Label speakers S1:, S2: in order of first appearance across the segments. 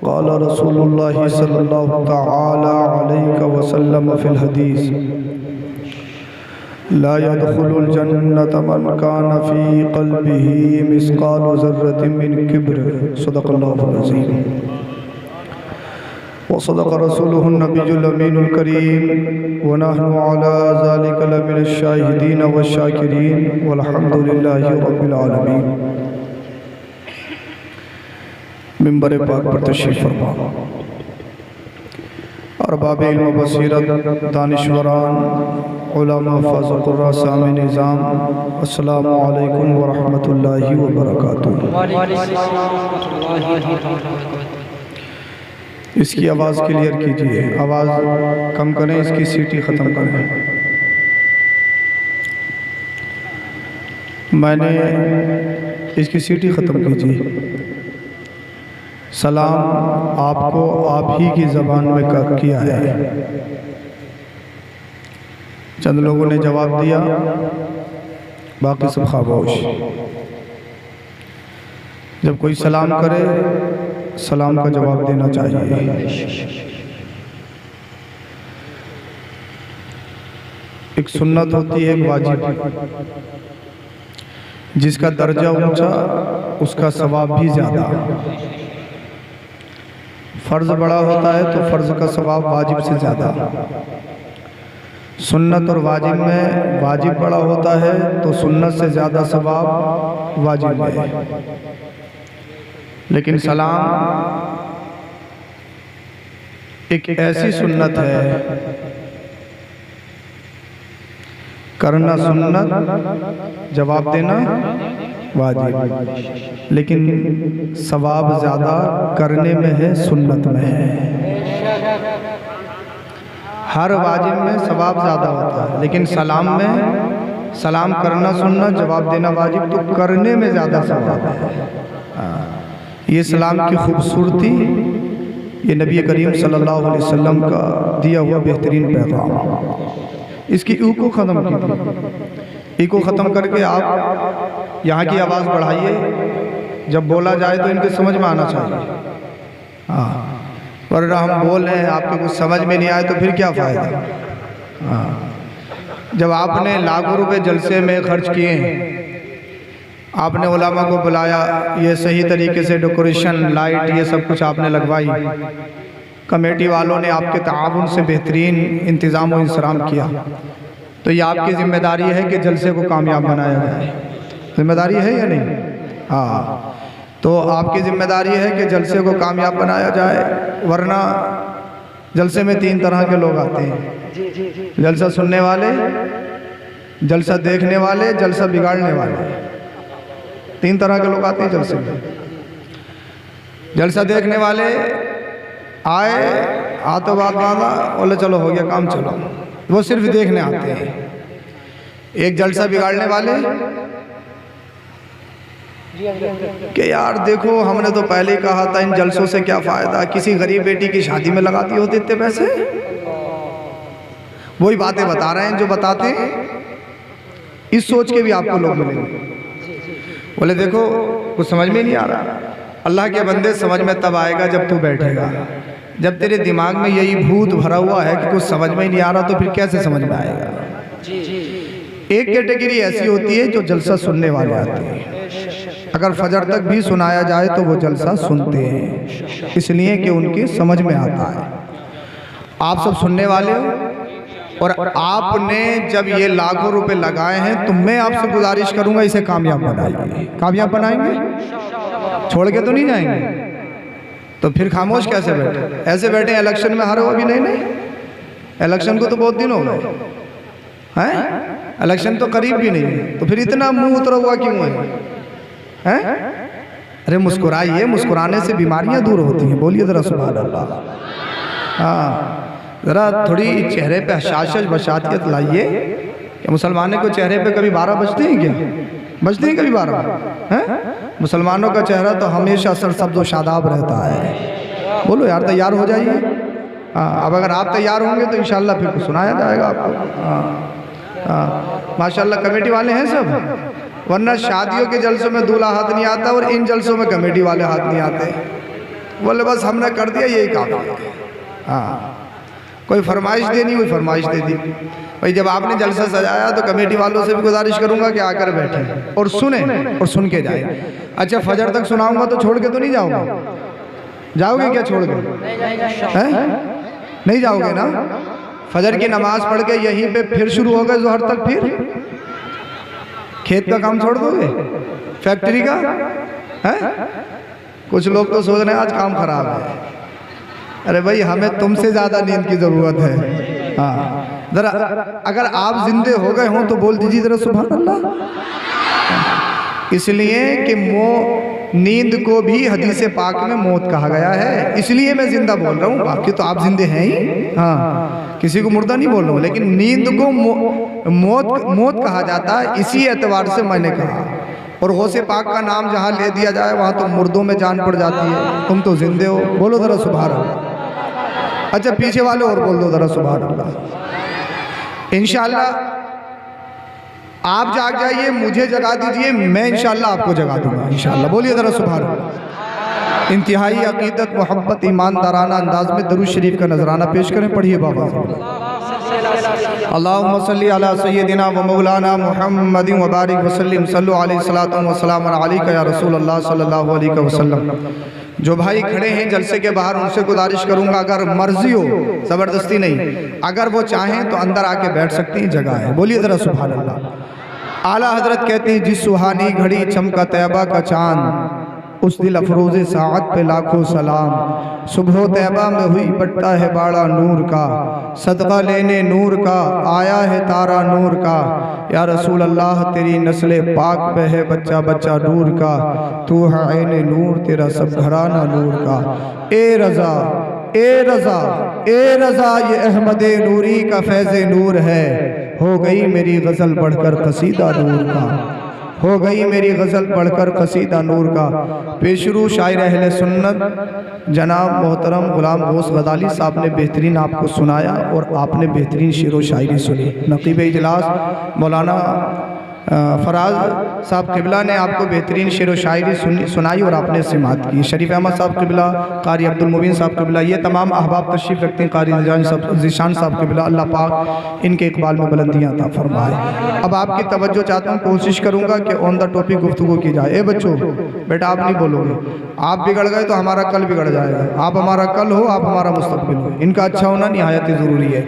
S1: क़ाल रसूलुल्लाह सल्लल्लाहु तआला अलैहि वसल्लम फ़िल हदीस ला यदखुलुल जन्नता मन कान फ़ी क़ल्बिही मिस्क़ालु ज़र्रतिन मिन किब्र। सदक़ल्लाहुल अज़ीम व सदक़ रसूलुहुन नबियुल अमीनुल करीम व नहनु अला ज़ालिका लमिनश शाहिदीन वश शाकिरीन वल्हम्दुलिल्लाहि रब्बिल आलमीन। मिंबर पाक पर तशरीफ़ फरमा। अरबाब इल्म बसीरत दानिशवरान उलमा फ़ाज़िल क़ुर्रा सामे निज़ाम अस्सलामु अलैकुम व रहमतुल्लाहि व बरकातुहू। इसकी आवाज़ क्लियर कीजिए, आवाज़ कम करें, इसकी सीटी ख़त्म करें। मैंने इसकी सीटी ख़त्म कीजिए। सलाम आपको आप ही की ज़बान में किया है। चंद लोगों ने जवाब दिया, बाकी सब खामोश। जब कोई सलाम करे सलाम का जवाब देना चाहिए। एक सुन्नत होती है, एक वाजिब। जिसका दर्जा ऊंचा उसका सवाब भी ज़्यादा। फ़र्ज़ बड़ा होता है तो फ़र्ज़ का सवाब वाजिब से ज़्यादा। सुन्नत और वाजिब में वाजिब बड़ा होता है तो सुन्नत से ज़्यादा सवाब वाजिब है। लेकिन सलाम एक ऐसी सुन्नत है, करना सुन्नत, जवाब देना वाजिब, लेकिन सवाब ज़्यादा करने में है, सुन्नत में है। हर वाजिब में सवाब ज़्यादा होता है, लेकिन सलाम में सलाम करना सुन्नत, जवाब देना वाजिब, तो करने में ज़्यादा सवाब है। ये सलाम की खूबसूरती, ये नबी करीम सल्लल्लाहु अलैहि वसल्लम का दिया हुआ बेहतरीन पैगाम। इसकी ई को ख़त्म कीजिए। ई को ख़त्म करके आप यहाँ की आवाज़ बढ़ाइए। जब बोला जाए तो इनके समझ में आना चाहिए। हाँ, वरना हम बोल रहे हैं, आपको कुछ समझ में नहीं आए तो फिर क्या फ़ायदा। हाँ, जब आपने लाखों रुपए जलसे में खर्च किए हैं, आपने उलमा को बुलाया, ये सही तरीके से डेकोरेशन, लाइट, ये सब कुछ आपने लगवाई, कमेटी वालों ने आपके ताआवुन से बेहतरीन इंतज़ाम और इंतज़ाम किया, तो ये आपकी ज़िम्मेदारी है कि जलसे को कामयाब बनाया जाए। ज़िम्मेदारी है या नहीं? हाँ, तो आपकी ज़िम्मेदारी है कि जलसे को कामयाब बनाया जाए। वरना जलसे में तीन तरह के लोग आते हैं, जलसा सुनने वाले, जलसा देखने वाले, जलसा बिगाड़ने वाले। तीन तरह के लोग आते हैं जलसे में। जलसा देखने वाले आए, हाथों बात बांधा, बोले चलो हो गया काम, चलो, वो सिर्फ देखने आते हैं। एक जलसा बिगाड़ने वाले कि यार देखो, हमने तो पहले ही कहा था इन जलसों से क्या फ़ायदा, किसी गरीब बेटी की शादी में लगाती होती इतने पैसे। वही बातें बता रहे हैं जो बताते हैं। इस सोच के भी आपको लोग मिलेंगे, बोले देखो कुछ समझ में नहीं आ रहा। अल्लाह के बंदे, समझ में तब आएगा जब तू बैठेगा। जब तेरे दिमाग में यही भूत भरा हुआ है कि कुछ समझ में ही नहीं आ रहा, तो फिर कैसे समझ में आएगा। एक कैटेगरी ऐसी होती है जो जलसा सुनने वाले आते हैं। अगर फजर तक भी सुनाया जाए तो वो जलसा सुनते हैं, इसलिए कि उनकी समझ में आता है। आप सब सुनने वाले हो, और आपने जब ये लाखों रुपए लगाए हैं, तो मैं आपसे गुजारिश करूंगा इसे कामयाब बनाइए। कामयाब बनाएंगे, छोड़ के तो नहीं जाएंगे। तो फिर खामोश कैसे बैठे? ऐसे बैठे इलेक्शन में हारे हो अभी? नहीं, इलेक्शन को तो बहुत दिन हो गए हैं, इलेक्शन तो करीब भी नहीं है, तो फिर इतना मुंह उतरा हुआ क्यों है? अरे मुस्कुराइए, मुस्कुराने से बीमारियां दूर होती हैं। बोलिए ज़रा सुभान अल्लाह। हाँ, ज़रा थोड़ी चेहरे पे हशाशत बशातियत लाइए। कि मुसलमानों के चेहरे पे कभी 12 बजते हैं क्या? बजते हैं कभी 12 हैं? मुसलमानों का चेहरा तो हमेशा सरसब्ज़ व शादाब रहता है। बोलो यार, तैयार हो जाइए। अब अगर आप तैयार होंगे तो इंशाल्लाह फिर कुछ सुनाया जाएगा आपको। माशाल्लाह कमेटी वाले हैं सब, वरना शादियों के जलसों में दूल्हा हाथ नहीं आता और इन जलसों में कमेटी वाले हाथ नहीं आते। बोले बस हमने कर दिया यही काम है। हाँ, कोई फरमाइश देनी हुई फरमाइश दे दी। भाई जब आपने जलसा सजाया तो कमेटी वालों से भी गुजारिश करूंगा कि आकर बैठे और सुने और सुन के जाए। अच्छा फजर तक सुनाऊंगा तो छोड़ के तो नहीं जाओगे? जाओगे क्या छोड़ के? नहीं जाओगे ना? फजर की नमाज पढ़ के यहीं पे फिर शुरू हो गए ज़ोहर तक, फिर खेत का काम छोड़ दोगे? फैक्ट्री का है? कुछ लोग तो सोच रहे हैं आज काम खराब है। अरे भाई हमें तुमसे ज़्यादा नींद की ज़रूरत है। हाँ ज़रा अगर आप जिंदे हो गए हों तो बोल दीजिए ज़रा सुभान अल्लाह। इसलिए कि नींद को भी हदीस पाक में मौत कहा गया है, इसलिए मैं जिंदा बोल रहा हूँ, बाकी तो आप जिंदे हैं ही। हाँ, किसी को मुर्दा नहीं बोल रहा हूँ, लेकिन नींद को मौत कहा जाता है, इसी एतबार से मैंने कहा। और गौसे पाक का नाम जहाँ ले दिया जाए वहाँ तो मुर्दों में जान पड़ जाती है। तुम तो जिंदे हो, बोलो ज़रा सुभान अल्लाह। अच्छा पीछे वाले और बोल दो ज़रा सुभान अल्लाह। इंशाअल्लाह आप जाग जाइए, मुझे जगा दीजिए, मैं इंशाअल्लाह आपको जगा दूंगा इंशाअल्लाह। बोलिए ज़रा सुभान अल्लाह। इंतहाई अकीदत मोहब्बत ईमानदाराना अंदाज में दरूद शरीफ का नजराना पेश करें। पढ़िए बाबा। अल्लाहुम्मा सल्ली अला सय्यदिना व मौलाना मुहम्मदिन व बारिक वसल्लिम सल्लु अलैहि सलातु व सलाम अलैका या रसूल अल्लाह सल्लल्लाहु अलैहि वसल्लम। जो भाई खड़े हैं जलसे के बाहर, उनसे गुजारिश करूंगा अगर मर्जी हो, ज़बरदस्ती नहीं, अगर वो चाहें तो अंदर आके बैठ सकती हैं, जगह है। बोलिए ज़रा सुभान अल्लाह। आला हजरत कहती हैं जिस सुहानी घड़ी चमका तैयबा का चांद, उस दिल अफरोज़े साअत पे लाखों सलाम। सुबह तैयबा में हुई बटता है बाड़ा नूर का, सदका लेने नूर का आया है तारा नूर का। या रसूल अल्लाह तेरी नस्ल पाक पे है बच्चा बच्चा नूर का, तू है ऐने नूर तेरा सब घराना नूर का। ए रज़ा ए रज़ा ए रज़ा ये अहमद नूरी का फैज़ नूर है, हो गई मेरी गज़ल बढ़कर कसीदा नूर का, हो गई मेरी गज़ल पढ़कर कसीदा नूर का। पेशरू शायर अहले सुन्नत जनाब मोहतरम गुलाम गौस गज़ाली साहब ने बेहतरीन आपको सुनाया और आपने बेहतरीन शेर व शायरी सुनी। नक़ीब इजलास मौलाना फराज साहब किबला ने आपको बेहतरीन शेर व शायरी सुनाई और आपने सिमात की। शरीफ अहमद साहब किबला, कारी अब्दुल मुबीन साहब किबला, ये तमाम अहबाब तशरीफ़ रखते हैं। कारी ज़ीशान साहब किबला, अल्लाह पाक इनके इकबाल में बुलंदियाँ अता फरमाए। अब आपकी तवज्जो चाहता हूँ, कोशिश करूँगा कि ऑन द टॉपिक गुफ्तगू की जाए। ए बच्चों बेटा आप नहीं बोलोगे, आप बिगड़ गए तो हमारा कल बिगड़ जाएगा। आप हमारा कल हो, आप हमारा मुस्तकबिल हो, इनका अच्छा होना निहायत ज़रूरी है।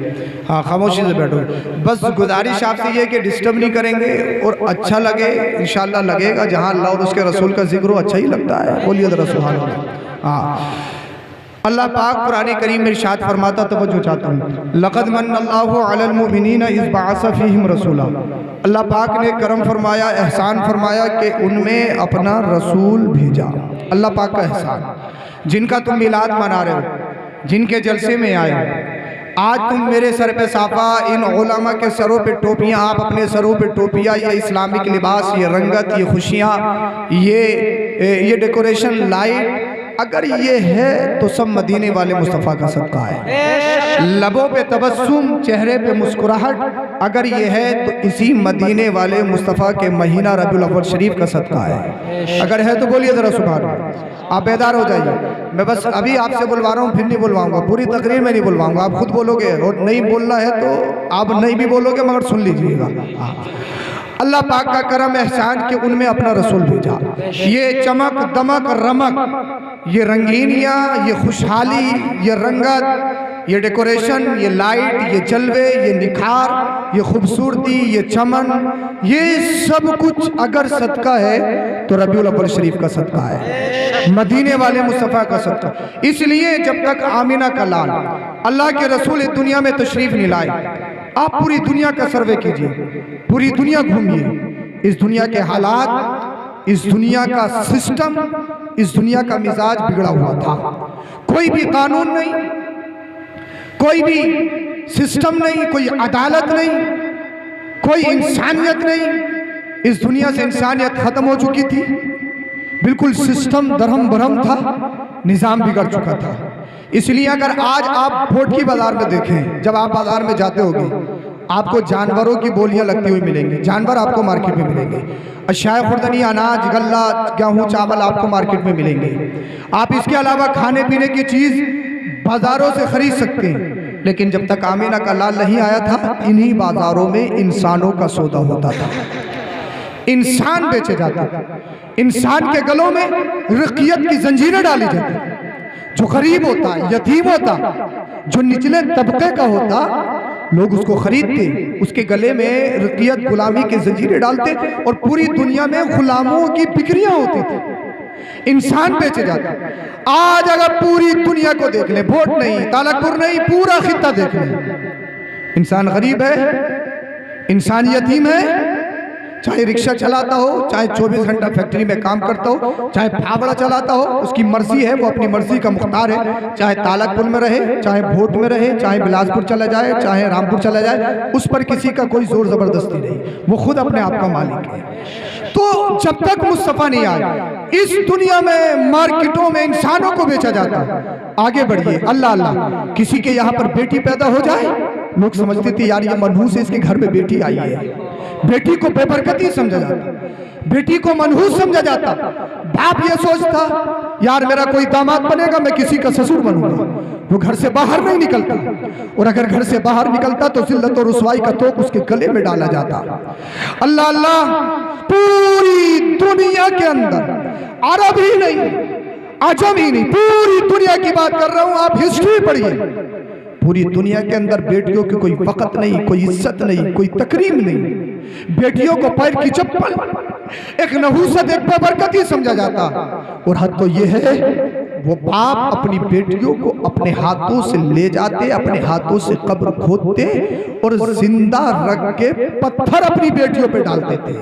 S1: हाँ खामोशी से बैठो। बस गुजारिश आपसे ये कि डिस्टर्ब नहीं करेंगे और अच्छा लगे इंशाअल्लाह लगेगा। जहाँ अल्लाह और उसके रसूल का जिक्र हो अच्छा ही लगता है। बोलिए ज़रा सुभान अल्लाह। हाँ अल्लाह पाक कुरान करीम में इरशाद फरमाता, तवज्जो चाहता हूँ, लक़द मन्नल्लाहु अलल मुमिनीना इज़ बअसा फ़ीहिम रसूला। अल्लाह पाक ने करम फरमाया, एहसान फरमाया कि उनमें अपना रसूल भेजा। अल्लाह पाक का एहसान। जिनका तुम मिलाद मना रहे हो, जिनके जलसे में आए हो, आज तुम मेरे सर पे साफा, इन उलमा के सरों पे टोपियाँ, आप अपने सरों पे टोपियाँ, ये इस्लामिक लिबास, ये रंगत, ये खुशियाँ, ये डेकोरेशन, लाइट, अगर ये है तो सब मदीने वाले मुस्तफ़ा का सदका है। लबों पे तबस्सुम, चेहरे पे मुस्कुराहट, अगर ये है तो इसी मदीने वाले मुस्तफ़ा के महीना रबीउल अव्वल शरीफ का सदका है। अगर है तो बोलिए ज़रा सुभान अल्लाह। आप बेदार हो जाइए। मैं बस अभी आपसे बुलवा रहा हूँ, फिर नहीं बुलवाऊंगा, पूरी तकरीर में नहीं बुलवाऊंगा, आप खुद बोलोगे, और नहीं बोलना है तो आप नहीं भी बोलोगे मगर सुन लीजिएगा। अल्लाह पाक का करम एहसान कि उनमें अपना रसूल भेजा। ये चमक दमक रमक, ये रंगीनियाँ, ये खुशहाली, ये रंगत, ये डेकोरेशन, ये लाइट, ये जलवे, ये निखार, ये खूबसूरती, ये चमन, ये सब कुछ अगर सदका है तो रबीउल अव्वल शरीफ का सदका है, मदीने वाले मुस्तफ़ा का सदका। इसलिए जब तक आमिना का लाल अल्लाह के रसूल इस दुनिया में तशरीफ़ नहीं लाए, आप पूरी दुनिया का सर्वे कीजिए, पूरी दुनिया घूमिए, इस दुनिया के हालात, इस दुनिया का सिस्टम, इस दुनिया का मिजाज बिगड़ा हुआ था। कोई भी कानून नहीं, कोई भी सिस्टम नहीं, कोई अदालत नहीं, कोई इंसानियत नहीं। इस दुनिया से इंसानियत खत्म हो चुकी थी, बिल्कुल सिस्टम दरहम बरहम था, निज़ाम बिगड़ चुका था। इसलिए अगर आज आप भोट की बाज़ार में देखें, जब आप बाज़ार में जाते होगे, आपको जानवरों की बोलियां लगती हुई मिलेंगी, जानवर आपको मार्केट में मिलेंगे। अशाय खुर्दनी, अनाज, गल्ला, गेहूँ, चावल आपको मार्केट में मिलेंगे। आप इसके अलावा खाने पीने की चीज़ बाज़ारों से खरीद सकते हैं, लेकिन जब तक आमीना का लाल नहीं आया था, इन्हीं बाज़ारों में इंसानों का सौदा होता था, इंसान बेचे जाते थे, इंसान के गलों में रक़ियत की जंजीरें डाली जाती। जो गरीब होता, यतीम होता, जो निचले तबके का होता, लोग उसको खरीदते, उसके गले में रक़ियत गुलामी की जंजीरें डालते और पूरी दुनिया में गुलामों की बिक्रियां होती थी, इंसान बेचे जाते। आज अगर पूरी दुनिया को देख ले, वोट नहीं, तालकपुर नहीं, पूरा खित्ता देख ले, इंसान गरीब है, इंसान यतीम है, चाहे रिक्शा चलाता हो, चाहे 24 घंटा फैक्ट्री में काम करता हो, चाहे फावड़ा चलाता हो, उसकी मर्जी है, वो अपनी मर्जी का मुख्तार है। चाहे तालकपुर में रहे, चाहे भोट में रहे, चाहे बिलासपुर चला जाए, चाहे रामपुर चला जाए, उस पर किसी का कोई जोर जबरदस्ती नहीं, वो खुद अपने आप का मालिक है। तो जब तक मुस्तफा नहीं आए, इस दुनिया में मार्केटों में इंसानों को बेचा जाता। आगे बढ़िए, अल्लाह अल्लाह, किसी के यहाँ पर बेटी पैदा हो जाए, लोग समझते थे यार ये मनहूस है, इसके घर में बेटी आई है। बेटी को बेबरकती समझा जाता, बेटी को मनहूस समझा जाता। बाप ये सोचता यार मेरा कोई दामाद बनेगा, मैं किसी का ससुर बनूंगा। वो घर से बाहर नहीं निकलता, और अगर घर से बाहर निकलता तो जिल्लत और रुसवाई का तोक उसके गले में डाला जाता। अल्लाह अल्लाह, पूरी दुनिया के अंदर, अरब ही नहीं, अजम ही नहीं, पूरी दुनिया की बात कर रहा हूं, आप हिस्ट्री पढ़िए। पूरी दुनिया के अंदर बेटियों की कोई वक़्त नहीं, कोई इज्जत नहीं, कोई तकरीम नहीं। बेटियों को पैर की चप्पल, एक नहूसत, एक बेबरकती समझा जाता। और हद तो ये है, वो बाप अपनी बेटियों को अपने हाथों से ले जाते, अपने हाथों से कब्र खोदते और जिंदा रख के पत्थर अपनी बेटियों पे डाल देते।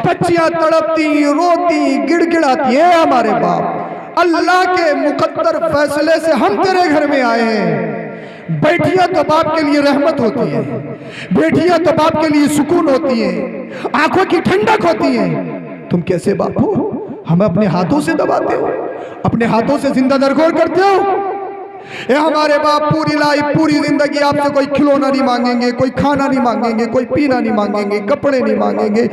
S1: बच्चियां तड़पती, रोती, गिड़गिड़ाती है, हमारे बाप अल्लाह के मुकद्दर फैसले से हम तेरे घर में आए हैं। बेटियां तो बाप के लिए रहमत होती है, बेटियां तो बाप के लिए सुकून होती हैं, आंखों की ठंडक होती है। तुम कैसे बाप हो, हमें अपने हाथों से दबाते हो, अपने हाथों से जिंदा दरगोर करते हो। ये हमारे बाप पूरी लाइफ, पूरी जिंदगी आपसे कोई खिलौना नहीं मांगेंगे, कोई खाना नहीं मांगेंगे, कोई पीना नहीं मांगेंगे, कपड़े नहीं मांगेंगे,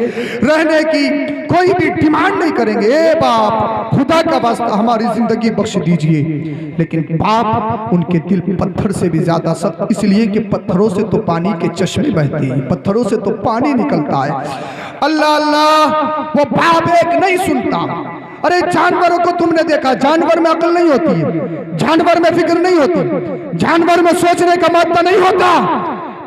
S1: रहने की कोई भी डिमांड नहीं करेंगे। ए बाप, खुदा का वास्ता हमारी जिंदगी बख्श दीजिए। लेकिन बाप उनके दिल पत्थर से भी ज्यादा सख्त, इसलिए कि पत्थरों से तो पानी के चश्मे बहते हैं, पत्थरों से तो पानी निकलता है। अल्लाह अल्लाह, वो बाप एक नहीं सुनता। अरे जानवरों को तुमने देखा, जानवर में अकल नहीं होती है, जानवर में फिक्र नहीं होती, जानवर में सोचने का मादा नहीं होता,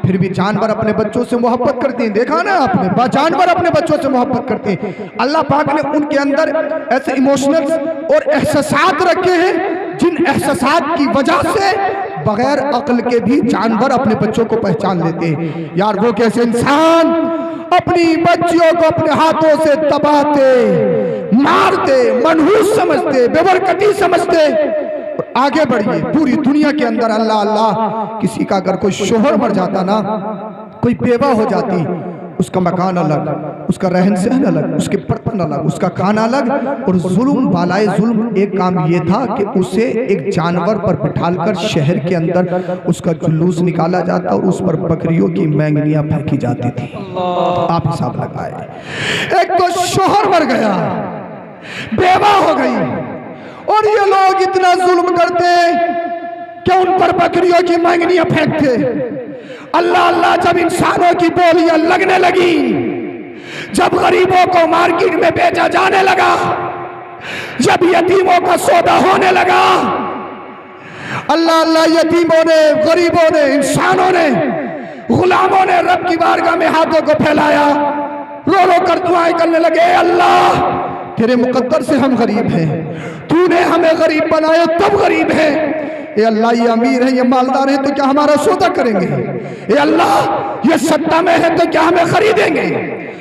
S1: फिर भी जानवर अपने बच्चों से मोहब्बत करते हैं। देखा ना आपने, जानवर अपने बच्चों से मोहब्बत करते हैं। अल्लाह पाक ने उनके अंदर ऐसे इमोशनल्स और एहसासात रखे हैं, जिन एहसासात की वजह से बगैर अक्ल के भी जानवर अपने बच्चों को पहचान लेते हैं। यार वो कैसे इंसान अपनी बच्चियों को अपने हाथों से दबाते, मारते, मनहूस समझते, बेबरकती समझते। आगे बढ़िए, पूरी दुनिया के अंदर अल्लाह अल्लाह, किसी का अगर कोई शोहर मर जाता ना, कोई बेवा हो जाती, उसका मकान अलग, उसका रहन सहन अलग, उसके बर्तन अलग, उसका खाना अलग। और जुल्म बालाए जुल्म एक काम ये था कि उसे एक जानवर पर बिठालकर शहर के अंदर उसका जुलूस निकाला जाता और उस पर बकरियों की मैंगनियां फेंकी जाती थी। आप हिसाब लगाए, एक तो शोहर मर गया, बेवा हो गई, और ये लोग इतना जुल्म करते कि उन पर बकरियों की मैंगनियां फेंकते। अल्लाह अल्लाह, जब इंसानों की बोलियां लगने लगी, जब गरीबों को मार्केट में बेचा जाने लगा, जब यतीमों का सौदा होने लगा, अल्लाह अल्लाह, यतीमों ने, गरीबों ने, इंसानों ने, गुलामों ने रब की बारगाह में हाथों को फैलाया, रो रो कर दुआएं करने लगे। अल्लाह, तेरे मुकद्दर से हम गरीब हैं, तूने हमें गरीब बनाए तब गरीब हैं। ये अल्लाह, ये अमीर है, ये मालदार है तो क्या हमारा सौदा करेंगे? ये अल्लाह, ये सत्ता में है तो क्या हमें खरीदेंगे?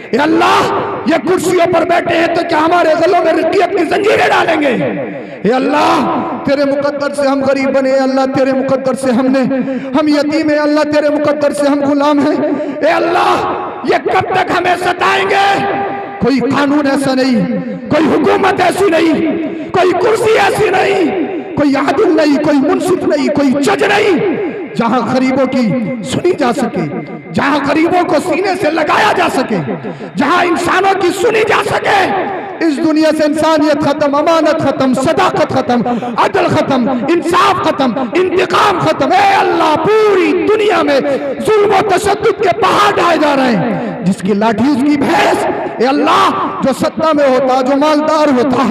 S1: ये अल्लाह, ये कुर्सियों पर बैठे हैं तो क्या हमारे गलों में रिक्कियत की जंजीरें डालेंगे? ये अल्लाह, तेरे मुकद्दर से हम गरीब बने, अल्लाह तेरे मुकद्दर से हम यतीम है, अल्लाह तेरे मुकद्दर से हम गुलाम हैं। ये अल्लाह, ये कब तक हमें सताएंगे? कोई कानून ऐसा नहीं, कोई हुकूमत ऐसी नहीं, कोई कुर्सी ऐसी नहीं, कोई आदिल नहीं, कोई मुंसिफ नहीं, कोई जज नहीं, जहां गरीबों की सुनी जा सके, जहां गरीबों को सीने से लगाया जा सके, जहां इंसानों की सुनी जा सके। इस दुनिया से इंसानियत खत्म, अमानत खत्म, सदाकत खत्म, अदल खत्म, इंसाफ खत्म, इंतकाम खत्म। ए अल्लाह, पूरी दुनिया में जुल्म और तशद्दुद के पहाड़ ढाए जा रहे हैं। जिसकी लाठी उसकी भैंस। ए अल्लाह, जो सत्ता में होता, जो मालदार होता,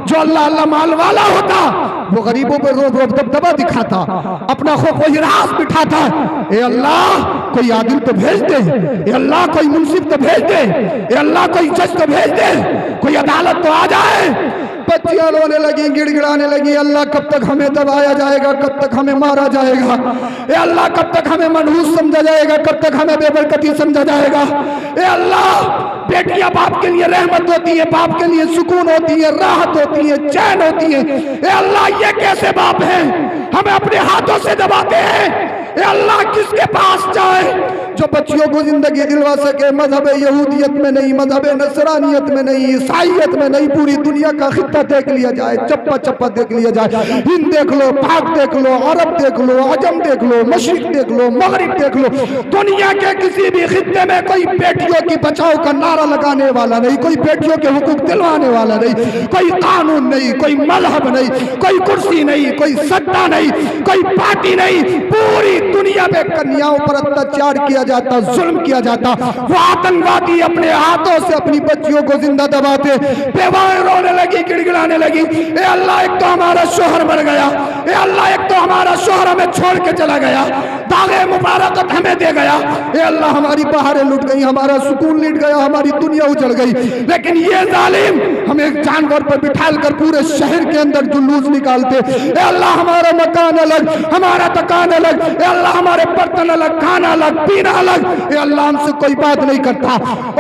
S1: जो अल्लाह अल्लाह माल वाला होता, वो गरीबों पर रोब रोब दबदबा दिखाता, अपना खौफ हिरास बिठाता। ए अल्लाह, कोई आदिल तो भेज दे। ए अल्लाह, कोई मुंसिफ तो भेज दे। ए अल्लाह, कोई जज तो भेज दे, कोई अदालत तो आ जाए। बच्चियां रोने लगी, गिड़गिड़ाने लगी, अल्लाह कब तक हमें दबाया जाएगा, कब तक हमें मारा जाएगा। ए अल्लाह, कब तक हमें मनहूस समझा जाएगा, कब तक हमें बेबरकती समझा जाएगा। ए अल्लाह, बेटियां बाप के लिए रहमत होती है, बाप के लिए सुकून होती है, राहत होती है, चैन होती है। ए अल्लाह, ये कैसे बाप हैं, हमें अपने हाथों से दबाते हैं। ए अल्लाह, किसके पास जाए जो बच्चियों को जिंदगी दिलवा सके। मजहब यहूदियत में नहीं, मजहब नसरानियत में नहीं, ईसाइयत में नहीं, पूरी दुनिया का खित्ता देख लिया जाए, चप्पा चप्पा देख लिया जाए। हिंद देख लो, पाक देख लो, अरब देख लो, अजम देख लो, मशरिक देख लो, मगरिब देख लो। दुनिया के किसी भी खित्ते में कोई बेटियों की बचाव का नारा लगाने वाला नहीं, कोई बेटियों के हुकूक दिलवाने वाला नहीं, कोई कानून नहीं, कोई मजहब नहीं, कोई कुर्सी नहीं, कोई सत्ता नहीं, कोई पार्टी नहीं। पूरी दुनिया में कन्याओं पर अत्याचार किया जाता, जुल्म किया जाता। वो आतंकवादी अपने हाथों से अपनी बच्चियों को जिंदा दबाते। बेवाएं रोने लगी, गिड़गिड़ाने लगी। ए अल्लाह, एक तो हमारा शोहर मर गया। ए अल्लाह, एक तो हमारा शोहर हमें छोड़ के चला गया, दागे मुबारकत हमें दे गया। ए अल्लाह, हमारी बहारें लुट गई, हमारा सुकून लुट गया, हमारी दुनिया उजड़ गई। लेकिन ये जालिम हमें एक जानवर पर बिठाल कर पूरे शहर के अंदर जुलूस निकालते। ए अल्लाह, हमारा मकान अलग, हमारा दुकान अलग। ए अल्लाह, हमारे बर्तन अलग, खाना अलग, पीना अलग। ए अल्लाह, हमसे कोई बात नहीं करता।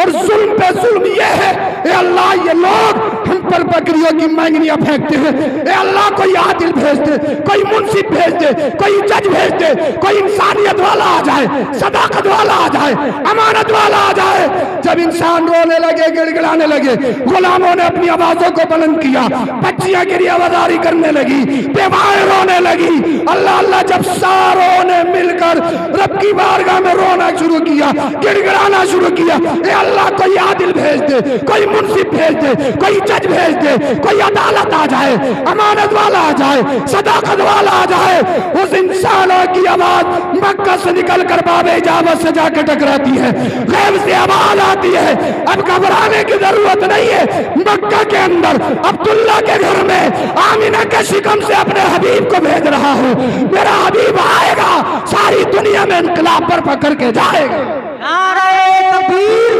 S1: और जुल्म पे जुल्म ये है, ए अल्लाह, ये लोग हम पर बकरियों की मैंगनियां फेंकते हैं। ए अल्लाह, कोई आदिल भेज दे, कोई मुंसिफ भेज दे, कोई जज भेज दे, कोई इंसानियत वाला आ जाए, सदाकत वाला आ जाए, अमानत वाला आ जाए। जब इंसान रोने लगे, गिड़गिड़ाने लगे, गुलामों ने अपनी आवाजों को बुलंद किया, बच्चियां गिरियावदारी करने लगी, बेवाएं रोने लगी। अल्लाह अल्लाह, जब सारों ने मिलकर रब की बारगाह में रोना शुरू किया, गिड़गिड़ाना शुरू किया। ए अल्लाह, कोई आदिल भेज दे, कोई मुंसिफ भेज दे, कोई जज भेज दे, कोई अदालत आ जाए, अमानत वाला आ जाए, सदाकत वाला आ जाए। उस इंसानों की आवाज मक्का से निकल कर बाबे इजाजत से जाकर टकराती है, गैब से आवाज आती है। अब घबराने की जरूरत नहीं है। मक्का के अंदर अब्दुल्ला के घर में आमिना के शिकम से अपने हबीब को भेज रहा हूँ। मेरा हबीब आएगा, सारी दुनिया में इनकलाब पर पकड़ के जाएगा।
S2: नारे तकबीर,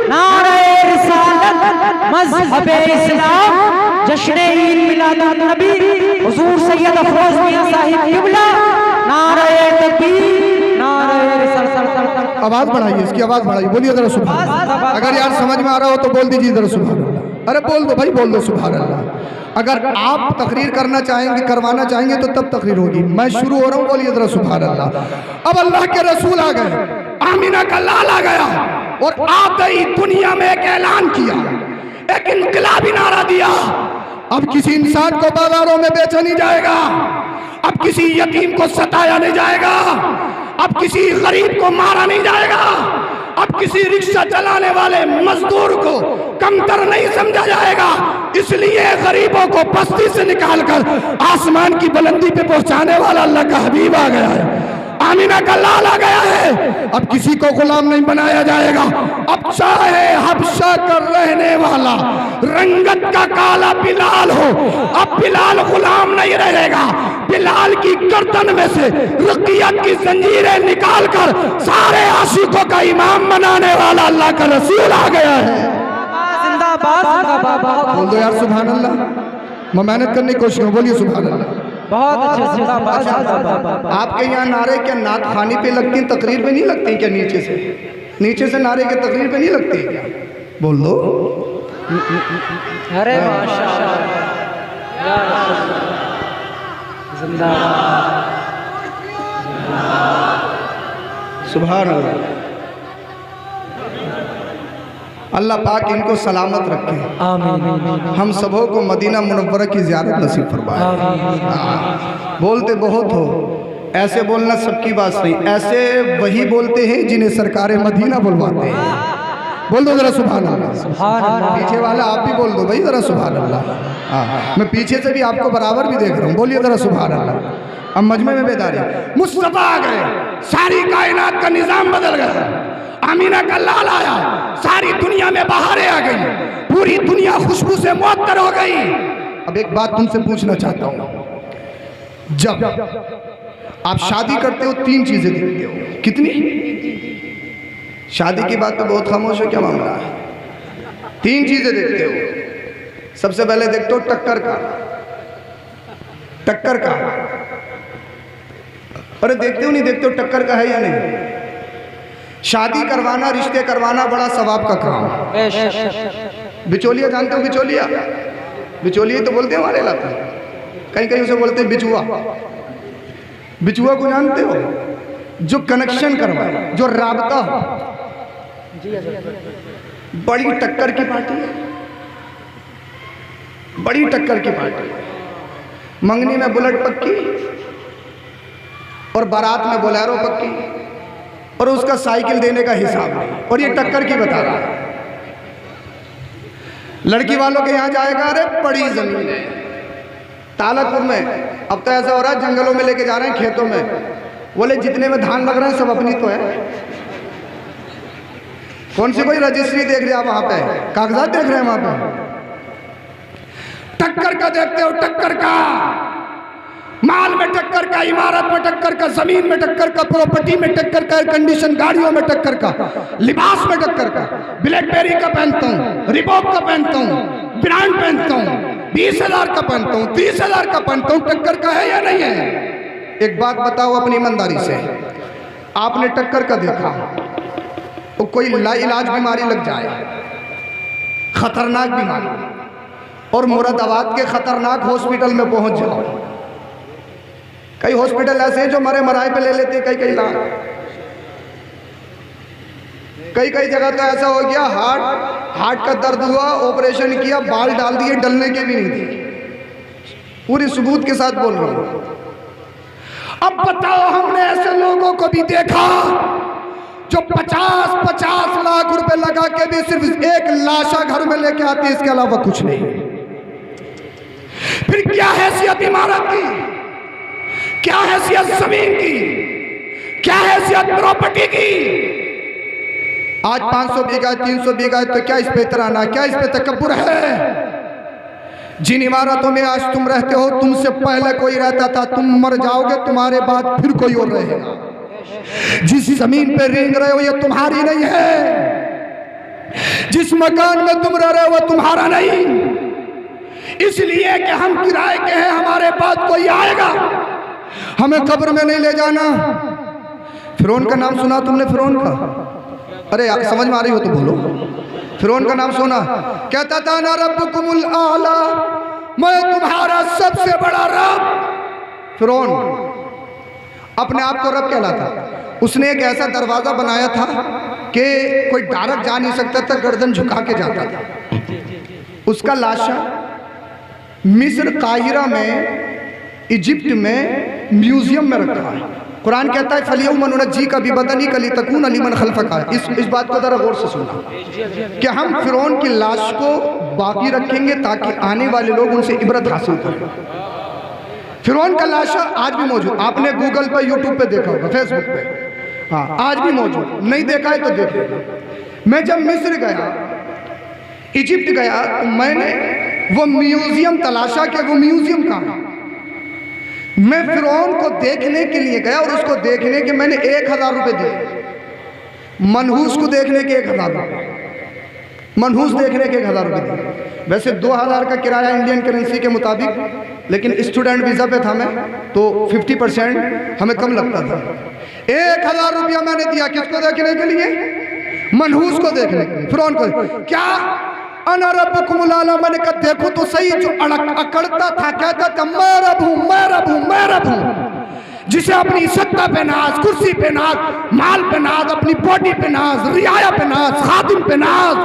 S2: नारे रिसालत, मज़हबे इस्लाम, जश्न ईद मिलादुन नबी, हुजूर सैयद अफरोज मियां साहिब किबला। नारे तकबीर, नारे रिसालत।
S1: आवाज बढ़ाइए, इसकी आवाज बढ़ाइए, बोलिए जरा सुभान अल्लाह। अगर यार समझ में आ रहा हो तो बोल दीजिए जरा सुभान अल्लाह। अरे बोल दो भाई, बोल दो सुभान अल्लाह। अगर आप तकरीर करना चाहेंगे, करवाना चाहेंगे तो तब तकरीर होगी। मैं शुरू हो रहा हूँ, बोलिए जरा सुभान अल्लाह। अब अल्लाह के रसूल आ गए, आमिना का लाल आ गया और आते ही दुनिया में एक ऐलान किया, एक इनकलाबी नारा दिया। अब किसी इंसान को बाजारों में बेचा नहीं जाएगा, अब किसी यतीम को सताया नहीं जाएगा, अब किसी गरीब को मारा नहीं जाएगा, अब किसी रिक्शा चलाने वाले मजदूर को कमतर नहीं समझा जाएगा। इसलिए गरीबों को बस्ती से निकालकर आसमान की बुलंदी पे पहुंचाने वाला अल्लाह का हबीब आ गया है, आमिना का लाल आ गया है। अब किसी को गुलाम नहीं बनाया जाएगा। अब चाहे हबशा का रहने वाला रंगत का काला बिलाल हो, अब बिलाल गुलाम नहीं रहेगा। बिलाल की गर्दन में से रुकियत की जंजीरें निकालकर सारे आशिकों का इमाम बनाने वाला अल्लाह का रसूल आ गया है।
S2: जिंदाबाद, जिंदाबाद।
S1: बोल दो यार सुभान अल्लाह। मैं मेहनत करने की कोशिश करूं, बोलिए सुभान अल्लाह।
S2: बहुत अच्छा, जिंदाबाद।
S1: आपके यहाँ नारे क्या नात खानी पे लगती हैं, तकरीर पे नहीं लगती हैं क्या? नीचे से नारे के तकरीर पे नहीं लगती क्या? बोल दो।
S2: अरे माशाअल्लाह, जिंदाबाद,
S1: सुभान अल्लाह। अल्लाह पाक इनको सलामत रखे,
S2: आमीन।
S1: हम सबों को मदीना मुनव्वरा की ज़ियारत नसीब फरमाए। बोलते बहुत हो, ऐसे बोलना सबकी बात सही, ऐसे वही बोलते हैं जिन्हें सरकार मदीना बुलवाते हैं। बोल दो जरा सुभान अल्लाह।
S2: सुभान अल्लाह।
S1: पीछे वाला आप भी बोल दो भाई जरा सुभान अल्लाह। हाँ, मैं पीछे से भी आपको बराबर भी देख रहा हूँ, बोलिए जरा सुभान अल्लाह। अब मजमे में बेदारी, मुस्तफा आ गए, सारी कायनात का निजाम बदल गया। आमीना का लाल आया, सारी दुनिया में बहारें आ गई, पूरी दुनिया खुशबू से मुअत्तर हो गई। अब एक बात तुमसे पूछना चाहता हूं, जब आप शादी करते हो 3 चीजें देखते हो, कितनी? शादी की बात तो बहुत खामोश है, क्या मामला है? 3 चीजें देखते हो। सबसे पहले देखते हो टक्कर का, टक्कर का। अरे देखते हो नहीं देखते हो टक्कर का है या नहीं? शादी करवाना, रिश्ते करवाना बड़ा सवाब का काम। बिचौलिया जानते हो? बिचौलिया, बिचौलिया तो बोलते हैं हमारे इलाके में, कहीं कहीं उसे बोलते हैं बिचुआ। बिचुआ को जानते हो? जो कनेक्शन करवाए, जो राबता हो। बड़ी टक्कर की पार्टी है, बड़ी टक्कर की पार्टी। मंगनी में बुलेट पक्की और बारात में बोलेरो पक्की, और उसका साइकिल देने का हिसाब नहीं, और ये टक्कर की बता रहा है। लड़की वालों के यहाँ जाएगा, अरे बड़ी जमीन है तालापुर में। अब तो ऐसा हो रहा है जंगलों में लेके जा रहे हैं, खेतों में। बोले जितने में धान लग रहे हैं सब अपनी तो है। कौन सी कोई रजिस्ट्री देख रहे आप वहां पे, कागजात देख रहे हैं वहां पे? टक्कर का देखते हो, टक्कर का। माल में टक्कर का, इमारत में टक्कर का, जमीन में टक्कर का, प्रॉपर्टी में टक्कर का, एयर कंडीशन गाड़ियों में टक्कर का, लिबास में टक्कर का। ब्लैकबेरी का पहनता हूँ, रिबॉक का पहनता हूँ, ब्रांड पहनता हूँ, 20,000 का पहनता हूँ, 30,000 का पहनता हूँ। टक्कर का है या नहीं है? एक बात बताओ अपनी ईमानदारी से, आपने टक्कर का देखा तो कोई लाइलाज बीमारी लग जाए, खतरनाक बीमारी, और मुरादाबाद के खतरनाक हॉस्पिटल में पहुंच जाओ। कई हॉस्पिटल ऐसे हैं जो मरे मराए पे ले लेते हैं कई लाख। कई जगह तो ऐसा हो गया, हार्ट का दर्द हुआ, ऑपरेशन किया, बाल डाल दिए, डलने के भी नहीं थे। पूरी सबूत के साथ बोल रहा हूं। अब बताओ, हमने ऐसे लोगों को भी देखा जो 50-50 लाख रुपए लगा के भी सिर्फ एक लाशा घर में लेके आती है, इसके अलावा कुछ नहीं। फिर क्या हैसियत इमारत की, क्या हैसियत जमीन की, क्या हैसियत प्रॉपर्टी की? आज 500 बीघा 300 बीघा है तो क्या इस पे तराना, क्या इस पे तकब्बुर है? जिन इमारतों में आज तुम रहते हो, तुमसे पहले कोई रहता था। तुम मर जाओगे, तुम्हारे बाद फिर कोई और रहेगा। जिस जमीन पे रेंग रहे हो ये तुम्हारी नहीं है, जिस मकान में तुम रह रहे हो वो तुम्हारा नहीं। इसलिए कि हम किराए के हैं, हमारे बाद कोई आएगा, हमें कब्र में नहीं ले जाना। फिरौन का नाम सुना तुमने? फिरौन का, अरे समझ में आ रही हो तो बोलो। फिरौन का नाम सुना? कहता था ना रब्बुकुमुल आला, मैं तुम्हारा सबसे बड़ा रब। फिरौन अपने आप को रब कहलाता। उसने एक ऐसा दरवाजा बनाया था कि कोई डायरेक्ट जा नहीं सकता था, गर्दन झुका के जाता था। उसका लाशा मिस्र काहिरा में, इजिप्ट में म्यूजियम में रखा है। कुरान कहता है फलियौम नुनज्जी का बिबदनी कली तकून लिमन खल्फका। इस बात को जरा गौर से सुनना कि हम फिरौन की लाश को बाकी रखेंगे ताकि आने वाले लोग उनसे इबरत हासिल करें। फिरौन का लाशा आज भी मौजूद, आपने गूगल पे, यूट्यूब पे देखा होगा, फेसबुक पे, हाँ आज भी मौजूद। नहीं देखा है तो देख। मैं जब मिस्र गया, इजिप्ट गया, तो मैंने वो म्यूजियम तलाशा कि वो म्यूजियम कहाँ है। मैं फिरौन को देखने के लिए गया और उसको देखने के मैंने 1,000 रुपये दिए। मनहूस को देखने के 1,000 रुपये, मनहूस देखने के 1,000 रुपये दिए। वैसे 2,000 का किराया इंडियन करेंसी के मुताबिक, लेकिन स्टूडेंट वीज़ा पे था मैं, तो 50% हमें कम लगता था। 1,000 रुपया मैंने दिया किसको देखने के लिए? मनहूस को देखने के लिए, फिरौन को। क्या अना रब्बुकुमुल आला, मैंने कहा देखो तो सही, जो अकड़ता था, कहता था मैं रब हूं, मैं रब हूं, मैं रब हूं। जिसे अपनी सत्ता पे नाज, कुर्सी पे नाज, माल पे नाज, अपनी बॉडी पे नाज, रियाया पे नाज, खादिम पे नाज,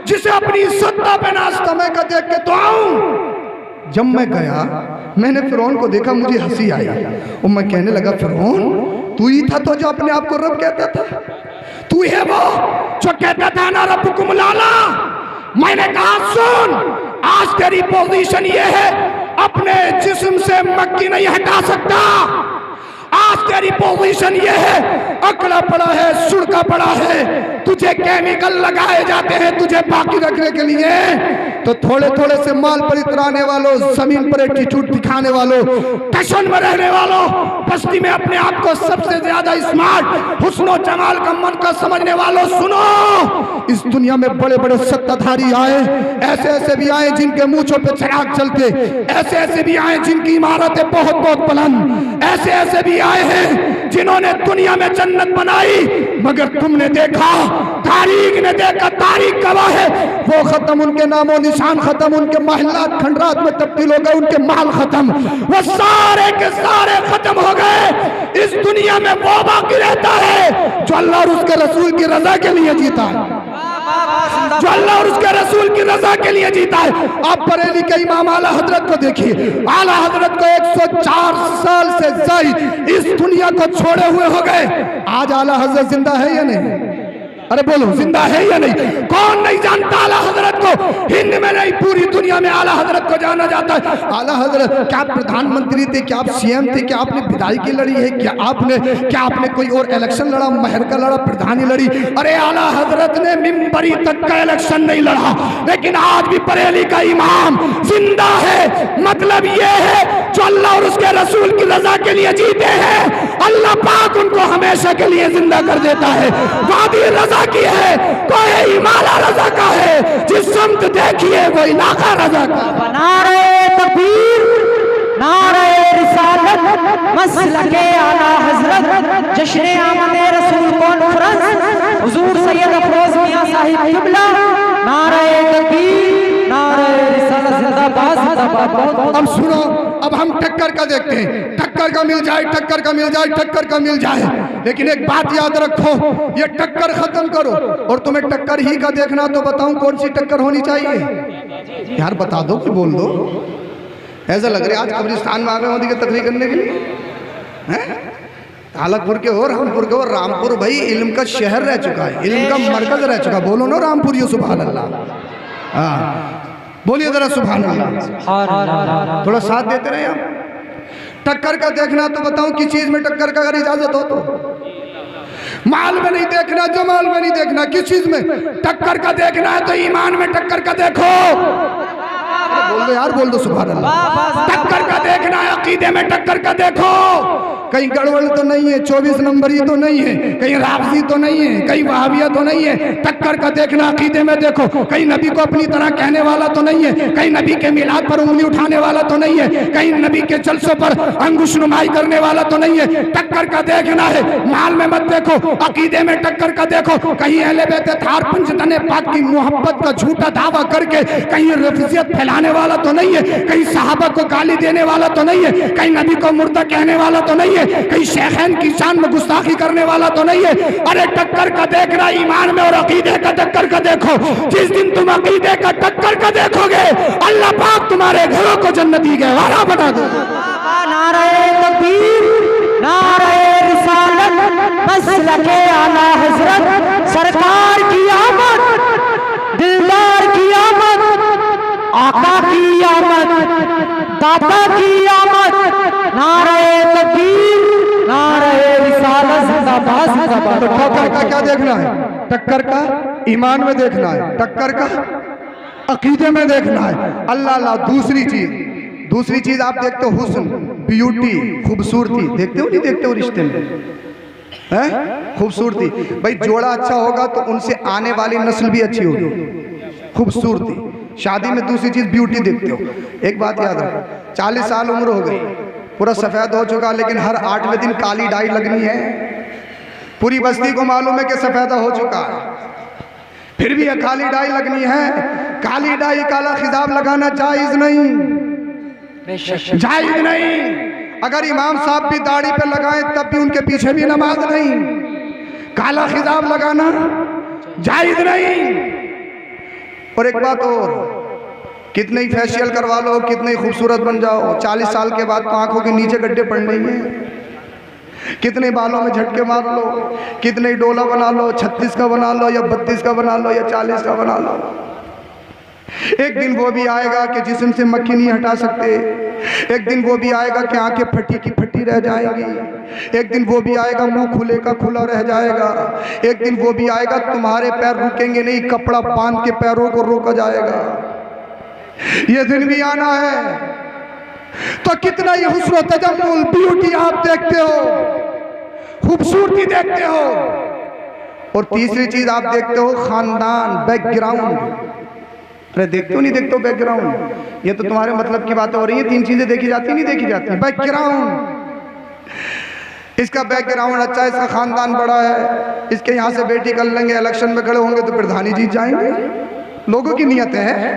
S1: जिसे अपनी सत्ता पे नाज था। मैं कहा देख के तो आऊं। जब मैं गया मैंने फिरौन को देखा, मुझे हंसी आई और मैं कहने लगा फिरौन तू ही था तो जो अपने आप को रब कहता था, तू है वो जो कहता था ना रब्बुकुम लाला। मैंने कहा सुन, आज तेरी पोजीशन ये है, अपने जिस्म से मक्खी नहीं हटा सकता। आज तेरी पोजीशन ये है, अकड़ा पड़ा है, सुड़का पड़ा है, तुझे केमिकल लगाए जाते हैं तुझे बाकी रखने के लिए। तो थोड़े थोड़े से माल पर इतराने वालों, जमीन पर एटीट्यूड दिखाने वालों, टशन में रहने वालों, बस्ती में अपने आप को सबसे ज्यादा स्मार्ट, हुस्नो जमाल का मन का समझने वालों, सुनो, इस दुनिया में बड़े बड़े सत्ताधारी आए, ऐसे ऐसे भी आए जिनके मूंछों पे चिराग चलते, ऐसे ऐसे भी आए जिनकी इमारतें बहुत बहुत बुलंद, ऐसे ऐसे भी आए हैं जिन्होंने दुनिया में जन्नत बनाई, मगर तुमने देखा, तारीख ने देखा, तारीख गवाह है, वो खत्म, उनके नामों निशान खत्म, उनके महलात खंडरात में तब्दील हो गए, उनके माल खत्म, वो सारे के सारे खत्म हो गए। इस दुनिया में वो बाकी रहता है जो अल्लाह और उसके रसूल की रजा के लिए जीता है, जो अल्लाह और उसके रसूल की रजा के लिए जीता है। आप बरेली के इमाम आला हजरत को देखिए, आला हजरत को 104 साल से ज्यादा इस दुनिया को छोड़े हुए हो गए, आज आला हजरत जिंदा है या नहीं? अरे बोलो, जिंदा है या नहीं? कौन नहीं जानता आला हजरत को? हिंद में नहीं, पूरी दुनिया में आला हजरत को जाना जाता है। आला हजरत, क्या आप प्रधानमंत्री थे, क्या आप सीएम थे, क्या आपने विधायकी लड़ी है, क्या आपने कोई और इलेक्शन लड़ा, महर का लड़ा, प्रधानी लड़ी? अरे आला हजरत ने मिंबरी तक का इलेक्शन नहीं लड़ा, लेकिन आज भी बरेली का इमाम जिंदा है। मतलब ये है, जो अल्लाह और उसके रसूल की रजा के लिए जीते हैं, अल्लाह पाक उनको हमेशा के लिए जिंदा कर देता है। वादी रजा की है, कोई हिमालय रजा का है, जिस समत देखिए वो इलाका रजा का।
S2: नारे तकबीर, नारे रिसालत, मसलके आला हजरत, जश्न आमद रसूल कॉन्फ्रेंस, हुजूर सैयद अफरोज मियां साहिब किबला, नारे तकबीर, नारे रिसालत, जिंदाबाद जिंदाबाद।
S1: अब सुनो, अब हम टक्कर का देखते हैं, टक्कर का मिल जाए, टक्कर का मिल जाए, टक्कर का मिल जाए, लेकिन एक बात याद रखो, ये टक्कर खत्म करो और तुम्हें टक्कर ही का देखना, तो बताऊं कौन सी टक्कर होनी चाहिए? यार बता दो कि बोल दो। ऐसा लग रहा है आज कब्रिस्तान में आ गए मोदी की तकरीर करने के लिए। हालकपुर के हो, रामपुर के हो, रामपुर भाई इल्म का शहर रह चुका है, इल्म का मरकज रह चुका। बोलो ना रामपुर, ये सुभान अल्लाह। हाँ बोलिए जरा सुभान अल्लाह, थोड़ा साथ देते रहे आप। टक्कर का देखना तो बताऊं किस चीज में टक्कर का अगर इजाजत हो तो? माल में नहीं देखना, जमाल में नहीं देखना, किस चीज में टक्कर का देखना है? तो ईमान में टक्कर का देखो। बोल दो यार, बोल दो सुभान अल्लाह। टक्कर का देखना है, अकीदे में टक्कर का देखो, कहीं गड़बड़ तो नहीं है, 24 नंबरी तो नहीं है, कहीं राफजी तो नहीं है, कहीं वहाबिया तो नहीं है। टक्कर का देखना अकीदे में देखो, कहीं नबी को अपनी तरह कहने वाला तो नहीं है, कहीं नबी के मिलाद पर उंगली उठाने वाला तो नहीं है, कहीं नबी के जलसों पर अंगुश नुमाई करने वाला तो नहीं है। टक्कर का देखना है, माल में मत देखो, अकीदे में टक्कर का देखो, कहीं अहले बैत थार पंजतने पाक की मोहब्बत का झूठा दावा करके कहीं रफजियत फैलाने वाला तो नहीं है, कहीं सहाबा को गाली देने वाला तो नहीं है, कहीं नबी को मुर्दा कहने वाला तो नहीं है, कहीं शेखैन की शान में गुस्ताखी करने वाला तो नहीं है। अरे टक्कर का देखना ईमान में और अकीदे का टक्कर का देखो। जिस दिन तुम अकीदे का टक्कर का देखोगे, अल्लाह पाक तुम्हारे घरों को जन्नती गहवारा बना दो।
S2: नारे तकबीर, नारे रिसालत, मसलके आला हजरत, सरकार की आमद, दिलदार की आमद, आका की आमद, दाता की आमद। नारे तकबीर, नारे रिसालत, जिंदाबाद जिंदाबाद।
S1: तो टक्कर का क्या देखना है? टक्कर का ईमान में देखना है, टक्कर का अकीदे में देखना है। अल्लाह। दूसरी चीज आप देखते हो, हुस्न, ब्यूटी, खूबसूरती देखते हो नहीं देखते हो? रिश्ते में है खूबसूरती, भाई जोड़ा अच्छा होगा तो उनसे आने वाली नस्ल भी अच्छी होगी। खूबसूरती, शादी में दूसरी चीज ब्यूटी देखते हो। एक बात याद रखो, 40 साल उम्र हो गई, पूरा सफेद हो चुका, लेकिन हर 8वें दिन काली डाई लगनी है। पूरी बस्ती को मालूम है कि सफेदा हो चुका है, फिर भी काली डाई लगनी है। काली डाई, काला खिजाब लगाना जायज नहीं, जायज नहीं। अगर इमाम साहब भी दाढ़ी पे लगाएं तब भी उनके पीछे भी नमाज नहीं। काला खिजाब लगाना जायज नहीं। और एक बात और, कितने ही फेशियल करवा लो, कितने ही खूबसूरत बन जाओ, 40 साल के बाद तो आंखों के नीचे गड्ढे पड़ने ही हैं। कितने बालों में झटके मार लो, कितने ही डोला बना लो, 36 का बना लो या 32 का बना लो या 40 का बना लो, एक दिन वो भी आएगा कि जिस्म से मक्खी नहीं हटा सकते। एक दिन वो भी आएगा कि आंखें फटी की फटी रह जाएंगी। एक दिन वो भी आएगा मुंह खुले का खुला रह जाएगा। एक दिन वो भी आएगा तुम्हारे पैर रुकेंगे नहीं, कपड़ा बांध के पैरों को रोका जाएगा। ये दिन भी आना है। तो कितना ही हुस्न तजम्मुल, ब्यूटी आप देखते हो, खूबसूरती देखते हो। और तीसरी चीज आप देखते हो खानदान, बैकग्राउंड। अरे देखते हो नहीं देखते हो बैकग्राउंड? ये तो तुम्हारे मतलब की बातें हो रही है। 3 चीजें देखी जाती नहीं देखी जाती? बैकग्राउंड, इसका बैकग्राउंड अच्छा है, इसका खानदान बड़ा है, इसके यहाँ से बेटी कर लेंगे, इलेक्शन में खड़े होंगे तो प्रधानी जीत जाएंगे। लोगों की नियतें हैं,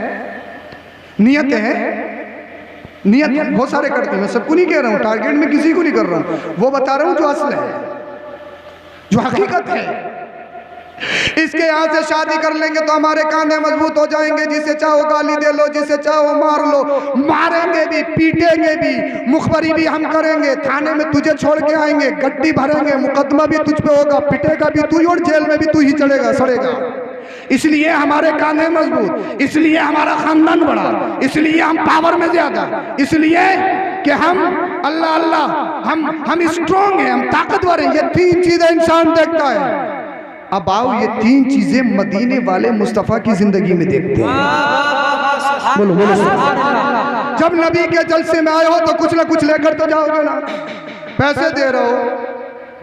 S1: नियतें हैं, नियत बहुत सारे करते हैं। मैं सबको नहीं कह रहा हूँ, टारगेट में किसी को नहीं कर रहा हूँ, वो बता रहा हूँ जो असल है, जो हकीकत है। इसके यहाँ से शादी कर लेंगे तो हमारे कांधे मजबूत हो जाएंगे। जिसे चाहो गाली दे लो, जिसे चाहो मार लो, मारेंगे भी, पीटेंगे भी, मुखबरी भी हम करेंगे, थाने में तुझे छोड़ के आएंगे, गड्डी भरेंगे, मुकदमा भी तुझ पे होगा, पिटेगा भी तू ही और जेल में भी तू ही चढ़ेगा सड़ेगा। इसलिए हमारे कांधे मजबूत, इसलिए हमारा खानदान बड़ा, इसलिए हम पावर में ज्यादा, इसलिए कि हम अल्लाह अल्लाह हम स्ट्रॉन्ग हैं, हम ताकतवर हैं। ये 3 चीजें इंसान देखता है। अब आओ ये 3 चीजें मदीने वाले मुस्तफ़ा की जिंदगी में देखते हैं। बोलो बोलो। जब नबी के जलसे में आए हो तो कुछ ना कुछ लेकर तो जाओगे ना। पैसे दे रहे हो,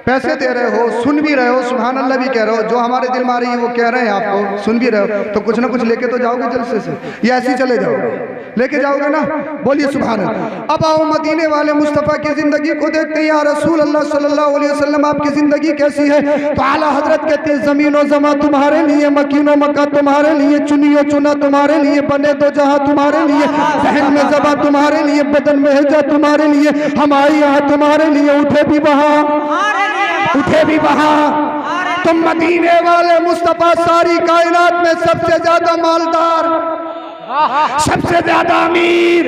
S1: पैसे दे रहे हो, सुन भी रहे हो, सुभान अल्लाह भी कह रहे हो, जो हमारे दिल में आ रही है वो कह रहे हैं आपको, सुन भी रहे हो, तो कुछ ना कुछ लेके तो जाओगे जलसे से, या ऐसे ही चले जाओगे? लेके जाओगे ना? बोलिए सुभान अल्लाह। अब आओ मदीने वाले मुस्तफ़ा की जिंदगी को देखते हैं। या रसूल अल्लाह सल्लल्लाहु अलैहि वसल्लम आपकी जिंदगी कैसी है? तो आला हजरत कहते हैं ज़मीन और ज़मा तुम्हारे लिए, मकीन और मक्का तुम्हारे लिए, चुनी और चुना तुम्हारे लिए, बने दो जहां तुम्हारे लिए, जहन में ज़बा तुम्हारे लिए, बदन में हिजा तुम्हारे लिए, हमारे यहाँ तुम्हारे लिए, उठे भी वहां, उठे भी वहां। तुम मदीने वाले मुस्तफ़ा सारी कायनात में सबसे ज्यादा मालदार, सबसे ज्यादा अमीर,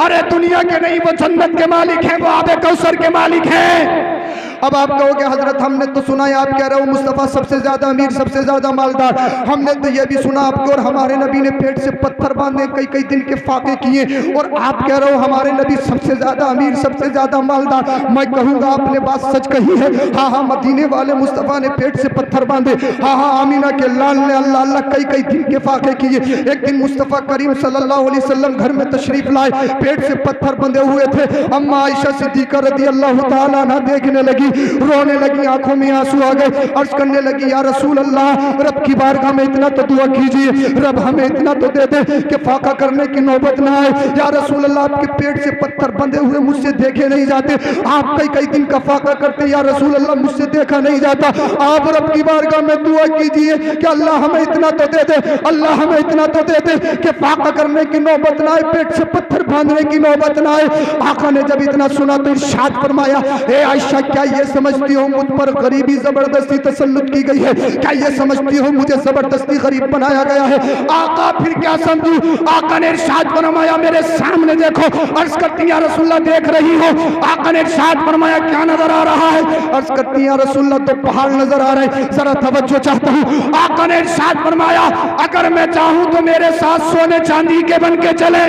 S1: अरे दुनिया के नहीं, वो जन्नत के मालिक हैं, वो आबे कौसर के मालिक हैं। अब आप कहोगे हजरत हमने तो सुना है, आप कह रहे हो मुस्तफ़ा सबसे ज्यादा अमीर, सबसे ज्यादा मालदार। हमने तो ये भी सुना आपको और हमारे नबी ने पेट से पत्थर बांधे, कई कई दिन के फाके किए, और आप कह रहे हो हमारे नबी सबसे ज्यादा अमीर, सबसे ज्यादा मालदार। मैं कहूँगा आपने बात सच कही है। हाँ हाँ, मदीने वाले मुस्तफ़ा ने पेट से पत्थर बांधे। हाँ हाँ, आमीना के लाल ने अल्लाह अल्लाह कई कई दिन के फाके किए। एक दिन मुस्तफ़ा करीम सल्लल्लाहु अलैहि वसल्लम घर में तशरीफ लाए, पेट से पत्थर बंधे हुए थे। अम्मा आयशा सिद्दीक़ा रज़ी अल्लाह तआला अन्हा देखने लगी, रोने लगी, आंखों में आंसू आ गए, अर्ज करने लगी या रसूल अल्लाह, रब की बारगाह में इतना तो दुआ कीजिए, रब हमें इतना तो दे दे कि फाका करने की नौबत ना आए। या रसूल अल्लाह, आपके पेट से पत्थर बंधे हुए मुझसे देखे नहीं जाते, आप कई कई दिन का फाका करते, या रसूल अल्लाह मुझसे देखा नहीं जाता। आप रब की बारगाह में दुआ कीजिए कि अल्लाह हमें इतना तो दे दे, अल्लाह हमें इतना तो दे दे कि फाका करने की नौबत ना आए, पेट से पत्थर बांधने की नौबत ना आए। आका ने जब इतना सुना तो इरशाद फरमाया, ए आयशा, क्या ये समझती हो मुझ पर गरीबी जबरदस्ती तसल्लुत की गई है? क्या ये समझती हो मुझे जबरदस्ती गरीब बनाया गया है? आका फिर क्या समझूं? आका ने इरशाद फरमाया, मेरे सामने देखो। अर्ज करती या रसूलल्लाह, देख रही हो? आका ने इरशाद फरमाया, क्या नजर आ रहा है? अर्ज करती या रसूलल्लाह, तो पहाड़ नजर आ रहे हैं, जरा तवज्जो चाहता हूँ। आका ने इरशाद फरमाया, अगर मैं चाहूं तो मेरे साथ सोने चांदी के बन के चले,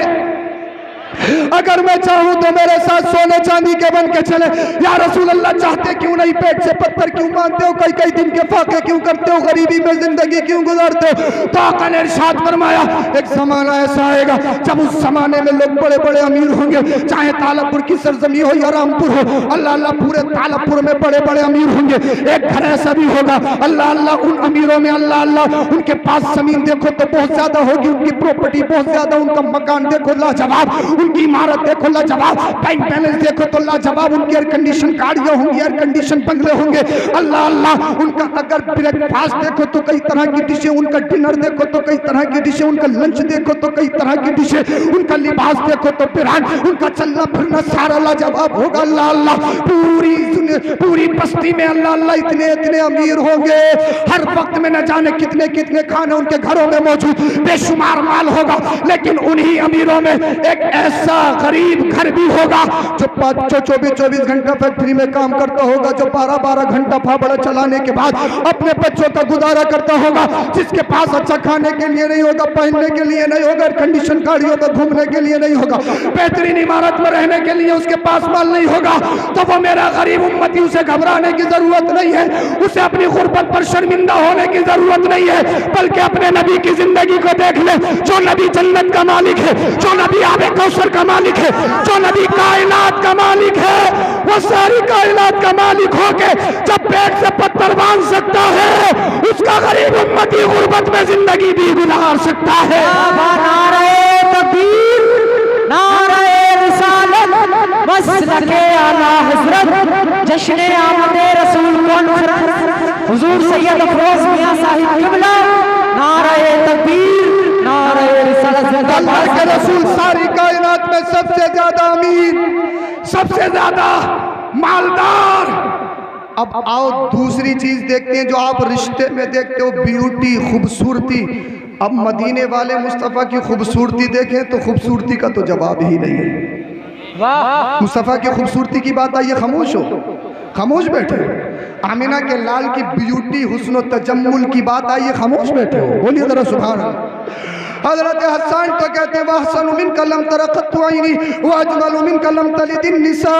S1: अगर मैं चाहूं तो मेरे साथ सोने चांदी के बन के चले। या रसूल अल्लाह, चाहते क्यों नहीं? पेट से पत्थर क्यों बांधते हो? कई कई दिन के फाके क्यों करते हो? गरीबी में जिंदगी क्यों गुजारते हो? तो आका ने इरशाद फरमाया, एक जमाना ऐसा आएगा जब उस जमाने में लोग बड़े बड़े अमीर होंगे, चाहे तालापुर की सरजमी हो या रामपुर हो, अल्लाह अल्लाह पूरे तालापुर में बड़े बड़े अमीर होंगे। एक घर ऐसा भी होगा, अल्लाह अल्लाह उन अमीरों में, अल्लाह अल्लाह उनके पास जमीन देखो तो बहुत ज्यादा होगी, उनकी प्रॉपर्टी बहुत ज्यादा, उनका मकान देखो लाजवाब, उनकी इमारत देखो लाजवाब, बैंक बैलेंस देखो तो लाजवाब, उनकी एयर कंडीशन गाड़ियां होंगी, एयर कंडीशन बंगले होंगे, अल्लाह अल्लाह उनका अगर ब्रेकफास्ट देखो तो कई तरह की डिशें, उनका डिनर देखो तो कई तरह की डिशें, उनका लंच देखो तो कई तरह की डिशें, उनका लिबास देखो तो फिर उनका चलना फिरना सारा लाजवाब होगा। अल्लाह अल्लाह पूरी पूरी बस्ती में अल्लाह अल्लाह इतने इतने अमीर होंगे, हर वक्त में न जाने कितने कितने खाने उनके घरों में मौजूद, बेशुमार माल होगा, लेकिन उन्हीं अमीरों में एक ऐसा गरीब घर भी होगा जो 24 घंटा फैक्ट्री में काम करता होगा, जो 12 घंटा फावड़ा चलाने के बाद अपने बच्चों का गुजारा करता होगा, जिसके पास अच्छा खाने के लिए नहीं होगा, पहनने के लिए नहीं होगा, कंडीशन गाड़ियों में घूमने के लिए नहीं होगा, बेहतरीन इमारत में रहने के लिए उसके पास माल नहीं होगा, तो वो मेरा गरीब उम्मती, उसे घबराने की जरूरत नहीं है, उसे अपनी गुर्बत पर शर्मिंदा होने की जरूरत नहीं है, बल्कि अपने नबी की जिंदगी को देख ले, जो नबी जन्नत का मालिक है, जो नबी आबे कौसर का मालिक है, जो नबी कायनात का मालिक है, वो सारी कायनात का मालिक होके जब पेट से पत्थर बांध सकता है, उसका गरीब उम्मती गुर्बत में जिंदगी भी गुजार सकता है।
S2: नारे तकबीर, नारे रिसालत, मसलके आला हज़रत, जश्न आमदे रसूल कॉन्फ्रेंस, हुजूर सैयद अफरोज मियां साहिब किबला, नारे तकबीर, नारे रिसालत।
S1: अल्लाह के रसूल सारी कायनात में सबसे ज्यादा अमीर, सबसे ज्यादा मालदार। अब आओ दूसरी चीज देखते हैं जो आप रिश्ते में देखते हो, ब्यूटी, खूबसूरती। अब मदीने वाले मुस्तफ़ा की खूबसूरती देखें तो खूबसूरती का तो जवाब ही नहीं है। मुस्तफ़ा की खूबसूरती की बात आई है, खामोश हो, खामोश बैठे हो। आमिना के लाल की ब्यूटी, हुस्न तजम्मुल की बात आई है, खामोश बैठे हो। बोलिए जरा सुभान अल्लाह। हजरत हसन तो कहते हैं वहसन मिन कलम तरक़त आईनी व अजमल मिन कलम तलिदिन निसा।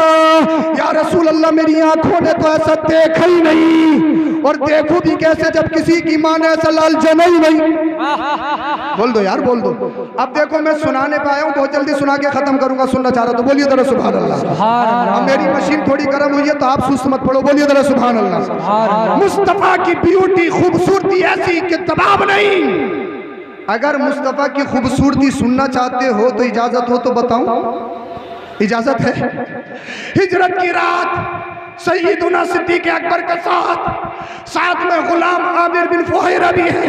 S1: या रसूल अल्लाह, मेरी आंखों ने तो ऐसा देखा ही नहीं, और देखूं भी कैसे जब किसी की मां ने ऐसा लाल जना ही नहीं। बोल दो यार, बोल दो। अब देखो मैं सुनाने पे आया हूँ, बहुत जल्दी सुना के खत्म करूंगा, सुनना चाह रहा तो बोलिए जरा सुभान अल्लाह। अब मेरी मशीन थोड़ी गर्म हुई है तो आप सुस्त मत पड़ो, बोलिए जरा सुभान अल्लाह। मुस्तफ़ा की ब्यूटी, खूबसूरती ऐसी कि जवाब नहीं। अगर मुस्तफ़ा की खूबसूरती सुनना चाहते हो तो इजाजत हो तो बताऊं, इजाजत है। हिजरत की रात सैयदुना सिद्दीक़ अकबर के साथ में गुलाम आमिर बिन फुहैरा भी है।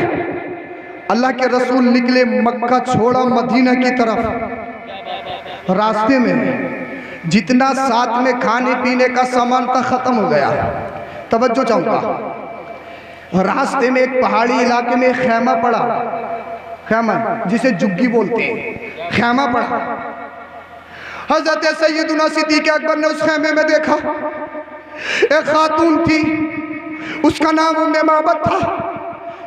S1: अल्लाह के रसूल निकले, मक्का छोड़ा मदीना की तरफ। रास्ते में जितना साथ में खाने पीने का सामान था खत्म हो गया। तवज्जो चाहूंगा। रास्ते में एक पहाड़ी इलाके में खैमा पड़ा, खैमा जिसे जुग्गी बोलते हैं, खैमा पड़ा। हजरत सैयदुना सिद्दीक़ अकबर ने उस खैमे में देखा एक खातून थी, उसका नाम उम्मे माबद था।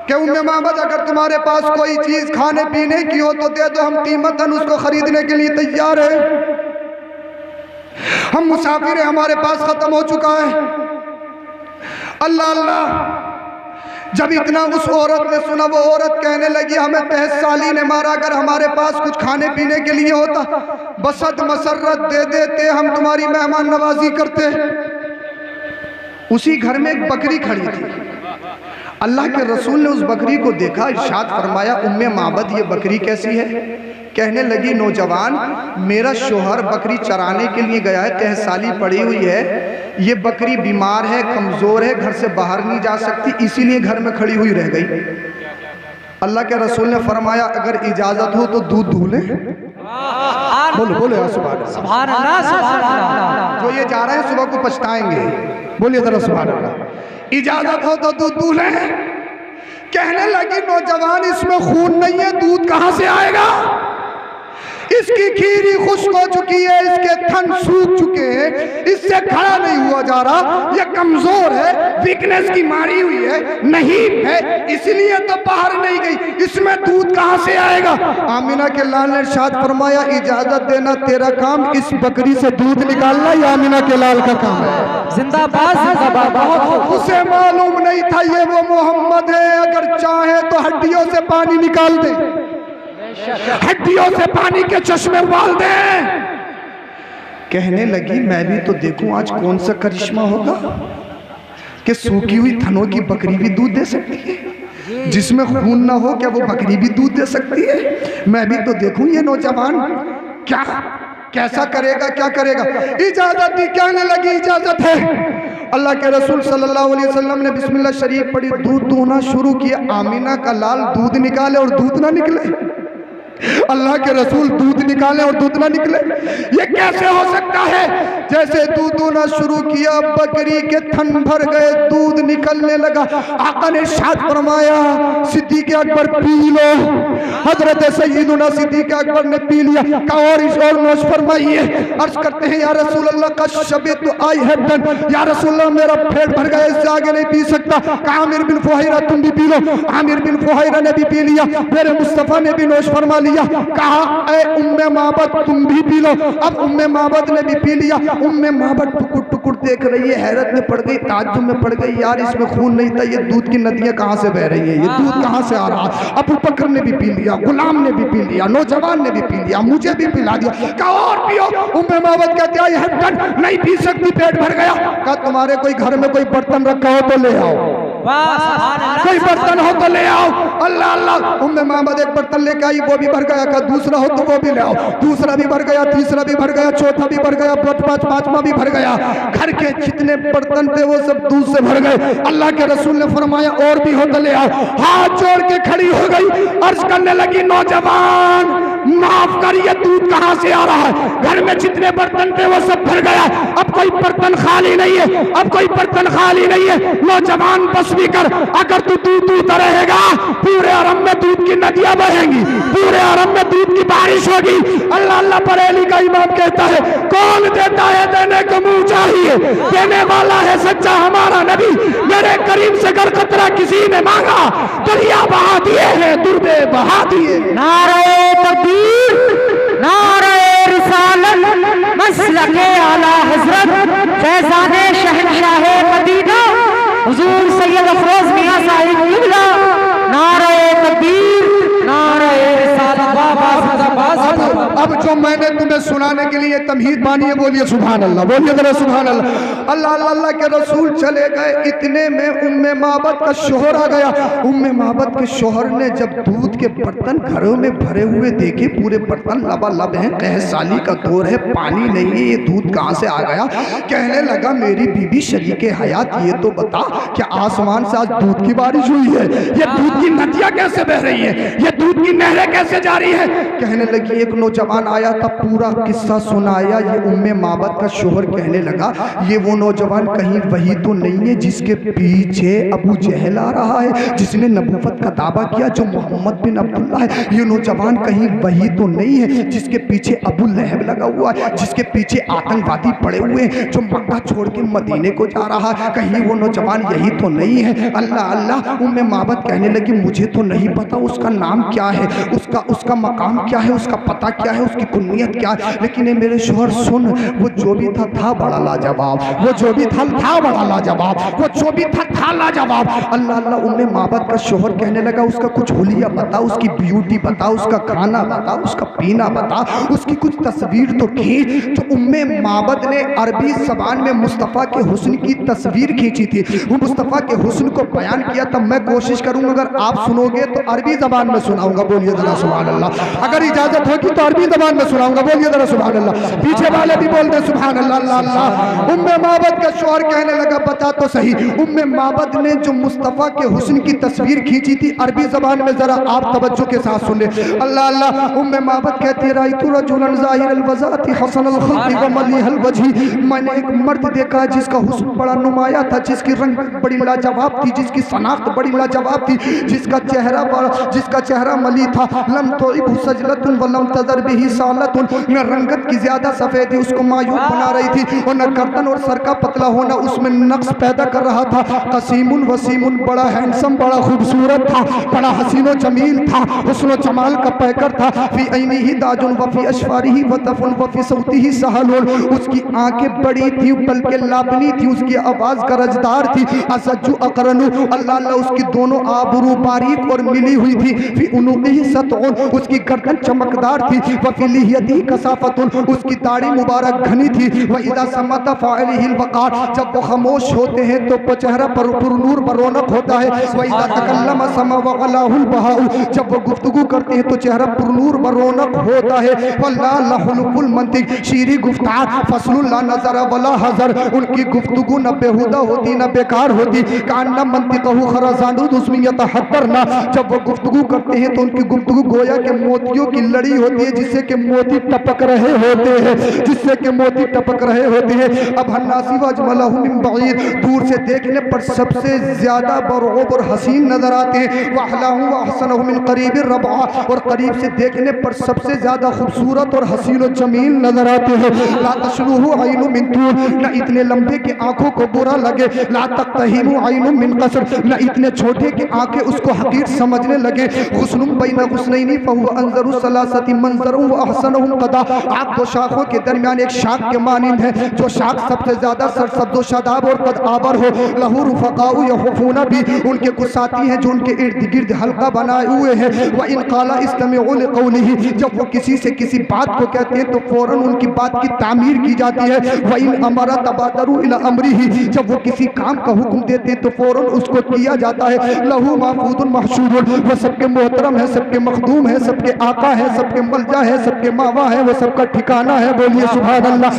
S1: कि उम्मे माबद, अगर तुम्हारे पास कोई चीज खाने पीने की हो तो दे दो, हम कीमतन उसको खरीदने के लिए तैयार है। हम मुसाफिर हैं, हमारे पास खत्म हो चुका है। अल्लाह अल्लाह, जब इतना उस औरत ने सुना, वो औरत कहने लगी, हमें 23 साली ने मारा, अगर हमारे पास कुछ खाने पीने के लिए होता बसत मसरत दे देते, हम तुम्हारी मेहमान नवाजी करते। उसी घर में एक बकरी खड़ी थी। अल्लाह के रसूल ने उस बकरी को देखा, इरशाद फरमाया, उम्मे माबद ये बकरी कैसी है? कहने लगी, नौजवान, मेरा शोहर बकरी चराने के लिए गया है, 23 साली पड़ी हुई है, ये बकरी बीमार है, कमज़ोर है, घर से बाहर नहीं जा सकती, इसीलिए घर में खड़ी हुई रह गई। अल्लाह के रसूल ने फरमाया, अगर इजाज़त हो तो दूध दूह ले। बोलो बोलो यार सुभान अल्लाह। जो ये जा रहे हैं सुबह को पछताएंगे, बोलिए जरा सुभान अल्लाह। इजाज़त हो तो दूध दूह ले। कहने लगी, नौजवान, इसमें खून नहीं है, दूध कहाँ से आएगा? इसकी खीरी खुश्क हो चुकी है, इसके थन सूख चुके हैं, इससे खड़ा नहीं हुआ जा रहा, ये कमजोर है, वीकनेस की मारी हुई है, नहीं है, इसलिए तो बाहर नहीं गई, इसमें दूध कहाँ से आएगा? आमिना के लाल ने इरशाद फरमाया, इजाजत देना तेरा काम, इस बकरी से दूध निकालना ये आमिना के लाल का काम है।
S2: जिंदाबाद जिंदाबाद।
S1: उसे मालूम नहीं था ये वो मोहम्मद है, अगर चाहे तो हड्डियों से पानी निकाल दे, हड्डियों से पानी के चश्मे उबाल दे। कहने लगी, मैं भी तो देखूं आज कौन सा करिश्मा होगा कि सूखी हुई थनों की बकरी भी दूध दे सकती है, जिसमें खून ना हो, क्या वो बकरी भी दूध दे सकती है? मैं भी तो देखूं ये नौजवान क्या कैसा करेगा, क्या करेगा। इजाजत दी, कहने लगी, इजाजत है। अल्लाह के रसूल सल्लल्लाहु अलैहि वसल्लम ने बिस्मिल्लाह शरीफ पढ़ी, दूध दूहना शुरू किया। आमिना का लाल दूध निकाले और दूध ना निकले। अल्लाह के रसूल दूध निकाले और दूध ना निकले, ये कैसे हो सकता है? जैसे दूध दूना शुरू किया, बकरी के थन भर गए, दूध निकलने लगा। आका ने इरशाद फरमाया, सिद्दीक़ अकबर पी लो। हजरत सय्यदुना सिद्दीक़ अकबर ने पी लिया। कहा और इस और नौश फरमाइए। अर्ज करते हैं या रसूल अल्लाह का शबे तो आई है डन, या रसूल अल्लाह मेरा पेट भर गया, इससे आगे नहीं पी सकता। कहा आमिर बिन फुहैरा तुम भी पी लो। आमिर बिन फुहैरा ने भी पी लिया, मेरे मुस्तफा ने भी नौश फरमा लिया। कहा ऐ उम्मे माबद तुम भी पी लो। अब उम्मे माबद ने भी पी लिया। उम्मे माबद टुकुर टुकुर देख रही है, हैरत में पड़ गई, ताज्जुब में पड़ गई, यार इसमें खून नहीं था, ये दूध की नदियां कहां से बह रही है, ये दूध कहां से आ रहा है? अबू बकर ने भी पी लिया, गुलाम ने भी पी लिया, नौजवान ने भी पी लिया, मुझे भी पिला दिया। कहा और पियो। उम्मे माबद कहती है नहीं पी सकती, पेट भर गया। कहा तुम्हारे कोई घर में कोई बर्तन रखा हो तो ले आओ, कोई बर्तन हो तो ले आओ। अल्लाह अल्लाह। उम्मे माबद एक बर्तन लेके आई, वो भी भर गया। कहा दूसरा हो तो वो भी ले आओ। दूसरा भी भर गया, तीसरा भी भर गया, चौथा भी भर गया, पांचवा भी भर गया। घर के जितने बर्तन थे वो सब दूध से भर गए। अल्लाह के रसूल ने फरमाया और भी हो तो ले आओ। हाथ जोड़ के खड़ी हो गई, अर्ज करने लगी, नौजवान माफ कर, ये दूध कहां से आ रहा है? घर में जितने बर्तन थे वो सब भर गया, अब कोई बर्तन खाली नहीं है, अब कोई बर्तन खाली नहीं है। नौजवान बस भी कर, अगर तू दूध दूध रहेगा पूरे अरब में दूध की नदियां बहेंगी, पूरे अरब में दूध की बारिश होगी। अल्लाह अल्लाह। बरेली का इमाम कहता है कौन देता है देने को मुंह चाहिए, देने वाला है सच्चा हमारा नबी। मेरे करीम से अगर कतरा किसी ने मांगा, दरिया बहा दिए हैं, दुर्दे बहा दिए।
S2: नारे तकबीर, नारे रिसालत, मसलके आला हजरत फैजाने शहंशाहे मदीना हुजूर सैयद अफरोज मियां साहिब किबला। नारे तकबीर, नारे रिसालत।
S1: अब जो मैंने तुम्हें सुनाने के लिए तमहीद बानी है, बोलिए सुभान अल्लाह, बोलिए जरा सुभान अल्लाह। अल्लाह अल्लाह। अल्लाह के रसूल चले गए, इतने में उम्मे माबद का शोहर आ गया। उम्मे माबद के शोहर ने जब दूध के बर्तन घरों में भरे हुए देखे, पूरे बर्तन लबालब हैं, कह साली का दौर है, पानी नहीं है, ये दूध कहाँ से आ गया? कहने लगा मेरी बीबी शरीके हयात, ये तो बता क्या आसमान से आज दूध की बारिश हुई है? ये दूध की नदियां कैसे बह रही है? ये दूध की नहरें कैसे जा रही है? कहने लगी, एक नौजवान आया था, पूरा किस्सा सुनाया। ये उम्मे माबद का शोहर कहने लगा, ये वो नौजवान कहीं वही तो नहीं है जिसके पीछे अबू जहल आ रहा है, जिसने नबूवत का दावा किया, जो मोहम्मद बिन अब्दुल्ला है? ये नौजवान कहीं वही तो नहीं है जिसके पीछे अबू लहब लगा हुआ है, जिसके पीछे आतंकवादी पड़े हुए हैं, जो मक्का छोड़ के मदीने को जा रहा है? कहीं वो नौजवान यही तो नहीं है? अल्लाह अल्लाह। उम्मे माबद कहने लगी, मुझे तो नहीं पता उसका नाम क्या है, उसका मकाम क्या है, उसका पता क्या है, उसकी कुन्नियत क्या है, लेकिन ये मेरे शोहर सुन, वो जो भी था बड़ा लाजवाब, वो जो भी था बड़ा लाजवाब, वो जो भी था लाजवाब। अल्लाह अल्लाह। उम्मे माबद का शोहर कहने लगा, उसका कुछ हुलिया बता, उसकी ब्यूटी बता, उसका खाना बता, उसका पीना बता, उसकी कुछ तस्वीर तो खींच। तो उम्मे माबद ने अरबी ज़बान में मुस्तफ़ा के हुस्न की तस्वीर खींची थी, वो मुस्तफ़ा के हुस्न को बयान किया। तब मैं कोशिश करूंगा अगर आप सुनोगे तो अरबी ज़बान में सुनाऊंगा, बोलिए जरा सुभान अल्लाह। अगर इजाजत होगी तो अरबी ज़बान में सुनाऊंगा, बोलिए जरा सुभान अल्लाह। पीछे वाले भी बोलते सुभान अल्लाह अल्लाह अल्लाह। उम्मे माबद का शौहर कहने लगा, बता तो सही, उम्मे माबद ने जो मुस्तफ़ा के हुस्न की तस्वीर खींची थी अरबी ज़बान में, जरा आप तवज्जो के साथ सुने। अल्लाह अल्लाह। उम्मे माबद कहती है, राइतु रजुलन ज़ाहिरल वज़ाति हसनल खल्क़ि व मलीहल वजही, मैंने एक मर्द देखा जिसका हुस्न बड़ा नुमाया था, जिसकी रंग बड़ी लाजवाब थी, जिसकी शनाख्त बड़ी लाजवाब थी, जिसका चेहरा मली था। लम तोइबु सजलतुन व लम तज़र बिही सालतुन, न रंगत की ज्यादा सफेदी उसको मायूब बना रही थी, और न गर्दन और सर का पतला होना उसमें नक्श पैदा कर रहा था। कसीमुन वसीमुन, बड़ा हैंडसम, बड़ा खूबसूरत था, बड़ा हसीनो जमील था, हुस्न जमाल का पैकर था। फी ऐनिही दाजुन व फी अशफारिही वतफुन व फी सौतिही सहलुन, उसकी आंखें बड़ी थी, बल्कि लाबनी थी, उसकी आवाज गरजदार थी। असज्जु अकरनु, अल्लाह अल्लाह, उसकी दोनों आबरू बारीक और मिली हुई थी। फी उनुक़िही सतउन, उसकी गर्दन चमकदार
S3: चमकदार थी। वफिलियती कसाफतुन, उसकी दाढ़ी मुबारक घनी थी। व इदा समता फाइलिहिल वकार, जब वो खामोश होते हैं तो चेहरा पर नूर पर रौनक होता है। व इदा तकल्लम समा वगलाहुल बहाउ, जब वो गुफ्तगू करते हैं तो चेहरा पर नूर पर रौनक होता है। वल्लाह लहुल मंतिक, शीरी गुफ्तार, फसलुल ला नजर वला हजर, उनकी गुफ्तगू न बेहुदा होती न बेकार होती। कान्ना मंतिकहु खरजानु दुस्मियत हत्तरना, जब वो गुफ्तगू करते हैं तो उनकी गुफ्तगू गोया के मोतियों की लड़ी होती है, जिससे कि मोती टपक रहे होते हैं, जिससे कि मोती टपक रहे होते हैं। अब हन्नासी वजमलहु मिन बईद, दूर से देखने पर सबसे ज्यादा बरगूब और हसीन नजर आते हैं। वअहलहु वअहसनहु मिन करीब रबा, और करीब से देखने पर सबसे ज्यादा खूबसूरत और हसीन और जमील नजर आते हैं। ला तशलुहु ऐनु मिन तूल, न इतने लंबे कि आंखों को बुरा लगे। ला तक्तहिमु ऐनु मिन कसर, न इतने छोटे कि आंखें उसको हकीर समझने लगे। हुस्नुम बैन हुस्नैनी फहुव अंजरु सलासति मंजरु व अहसनुहुम कदा, आप दो शाखों के दरमियान एक शाख के मानिंद है, जो शाख सबसे ज्यादा सरसब्ज व शादाब और कद आबर हो। लहू रुफकाउ यहुफूना भी, उनके कुछ साथी हैं जो उनके इर्द गिर्द हल्का बनाए हुए हैं। व इन काला इस्तमिउ लिक़ौलिही, जब वो किसी से किसी बात को कहते हैं तो फौरन उनकी बात की तामीर की जाती है। व इन अमरा तबादरु इला अमरिही, जब वो किसी काम का हुक्म देते हैं तो फौरन उसको किया जाता है। लहू महफूजुन महशूरुन, वो सबके मोहतरम है, सबके मखदूम है, सबके आका है, सबके मलजा है, सबके मावा है, वो सबका ठिकाना है। बोलिए सुभान अल्लाह।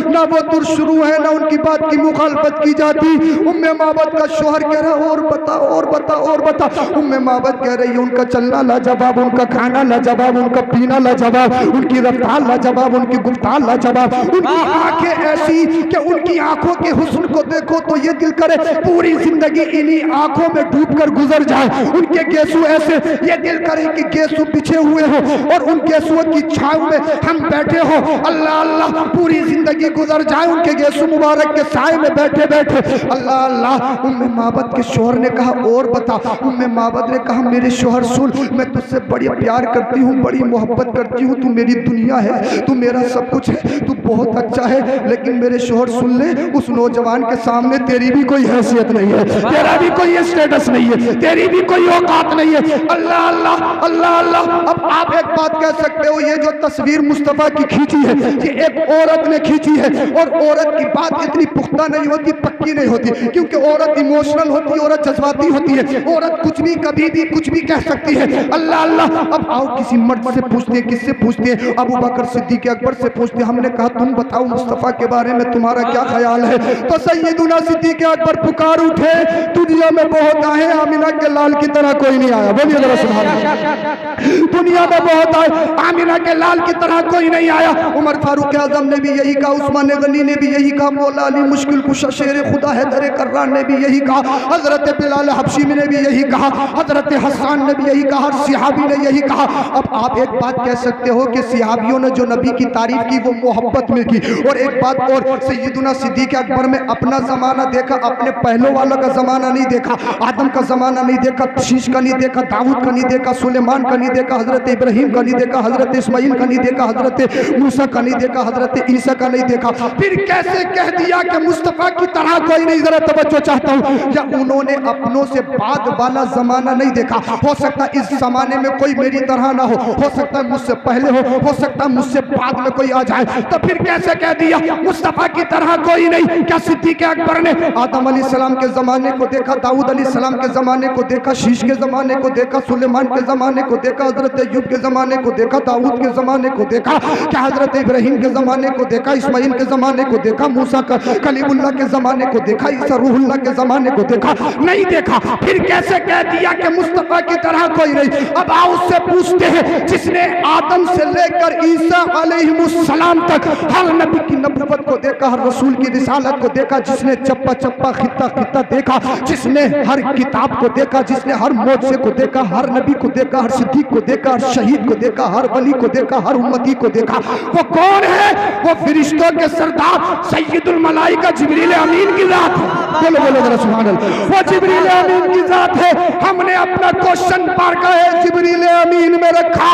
S3: ना वो तुर शुरू है, ना उनकी बात की मुखालफत की जाती। उम्मे माबद का शोहर कह रहा है और बता और बता और बता। उम्मे माबद कह रही है उनका चलना लाजवाब, उनका खाना लाजवाब, उनका पीना लाजवाब, उनकी रफ्तार लाजवाब, उनकी गुफ्तार लाजवाब, उनकी आंखें ऐसी कि उनकी आंखों के हुस्न को देखो तो ये दिल करे पूरी जिंदगी इन्हीं आंखों में डूबकर गुजर जाए। उनके गेसू ऐसे, ये दिल करे कि गेसू बिछे हुए हो और उन गेसुओं की छांव में हम बैठे हो। अल्लाह अल्लाह, पूरी जिंदगी गुजर जाए उनके गेसू मुबारक के साए में बैठे बैठे। अल्लाह अल्लाह। उम्मे माबद के शोहर ने कहा और बता। उम्मे माबद ने कहा मेरे शोहर सुन, मैं तुझसे बड़ी प्यार करती हूँ, बड़ी मोहब्बत करती हूँ, तू मेरी दुनिया है, तू मेरा सब कुछ है, तू बहुत अच्छा है। लेकिन मेरे शोहर सुन ले, उस नौजवान के सामने तेरी भी कोई हैसियत नहीं है, तेरा भी कोई स्टेटस नहीं है, तेरी भी कोई औकात नहीं है। अल्लाह अल्लाह अल्लाह अल्लाह। अब आप एक बात कह सकते हो, ये जो तस्वीर मुस्तफा की खींची है ये एक औरत ने खींची है, और औरत की बात इतनी पुख्ता नहीं होती, पक्की नहीं होती, क्योंकि औरत इमोशनल होती है, औरत जज्बाती होती है, औरत कुछ भी कभी भी कुछ भी कह सकती है। अल्लाह अल्लाह। अब आओ किसी मर्द से पूछते हैं, किससे पूछते हैं? अबू बकर सिद्दीक अकबर से पूछते हैं। हमने कहा तुम बताओ मुस्तफा के बारे में तुम्हारा क्या ख्याल है? तो सैयदुना सिद्दीक अकबर पुकार उठे, दुनिया में बहुत आए, आमिना के लाल की तरह कोई नहीं आया। बोलिए जरा सुभान अल्लाह। दुनिया में बहुत आए, आमिना के लाल की तरह कोई नहीं आया। उमर फारूक आजम ने भी यही कहा, उस्मान गनी ने भी यही कहा, मौला अली मुश्किल कुशा शेर खुदा हैदर कर्रान ने भी यही कहा, हजरत बिलाल हबशी ने भी यही कहा, हजरत हसन ने भी यही कहा, सिहाबी ने यही कहा। अब आप एक बात कह सकते हो कि सिहाबियों ने जो नबी की तारीफ की वो मोहब्बत में की, और एक बात और, सैयदुना सिद्दीक अकबर में अपना जमाना देखा, अपने पहलों वालों का जमाना नहीं देखा, आदम का जमाना नहीं देखा, शीश का नहीं देखा, दाऊद का नहीं देखा, सुलेमान का नहीं देखा, हजरत इब्राहिम का नहीं देखा, हजरत इस्माइल का नहीं देखा, हजरत मूसा का नहीं देखा, हजरत ईसा का नहीं देखा। फिर कैसे कह दिया कि मुस्तफा की तरह कोई नहीं? जरा तवज्जो चाहता हूँ। या उन्होंने अपनों से बाद वाला जमाना नहीं देखा? हो सकता है इस जमाने में कोई मेरी तरह ना हो सकता है मुझसे पहले हो सकता है मुझसे बाद में कोई आ जाए, तो फिर कैसे कह दिया मुस्तफा की तरह कोई नहीं? क्या सिद्दीक अकबर ने आदम अलैहिस्सलाम के जमाने को देखा, दाऊद अलैहिस्सलाम के जमाने को देखा, शीश के जमाने को देखा, सुलेमान के जमाने को देखा, हजरत अय्यूब के जमाने को देखा, दाऊद के जमाने को देखा, क्या हजरत इब्राहिम के जमाने को देखा, इस्माइल के जमाने को देखा, मूसा का कलीमुल्लाह के जमाने को देखा, ईसा रूहुल्लाह के जमाने को देखा? नहीं देखा। फिर कैसे कह दिया कि मुस्तफा की तरह कोई नहीं? अब आओ उससे पूछते हैं जिसने आदम से लेकर ईसा अलैहिस्सलाम तक हर नबी की नबुवत को देखा, हर रसूल की रिसालत को देखा, जिसने चप्पा चप्पा खित्ता खित्ता देखा, जिसने हर किताब को देखा, जिसने हर मोज़े को देखा, हर नबी को देखा, हर सिद्दीक को देखा, हर शहीद को देखा, हर वली को देखा, हर उम्मती को देखा, वो कौन है? वो फरिश्तों के सरदार सैयदुल मलाइका जिब्रील अमीन की जात है। बोलो बोलो जरा सुभान अल्लाह। वो जिब्रील अमीन की जात है। हमने अपना क्वेश्चन मार्का है जिब्रील अमीन में रखा।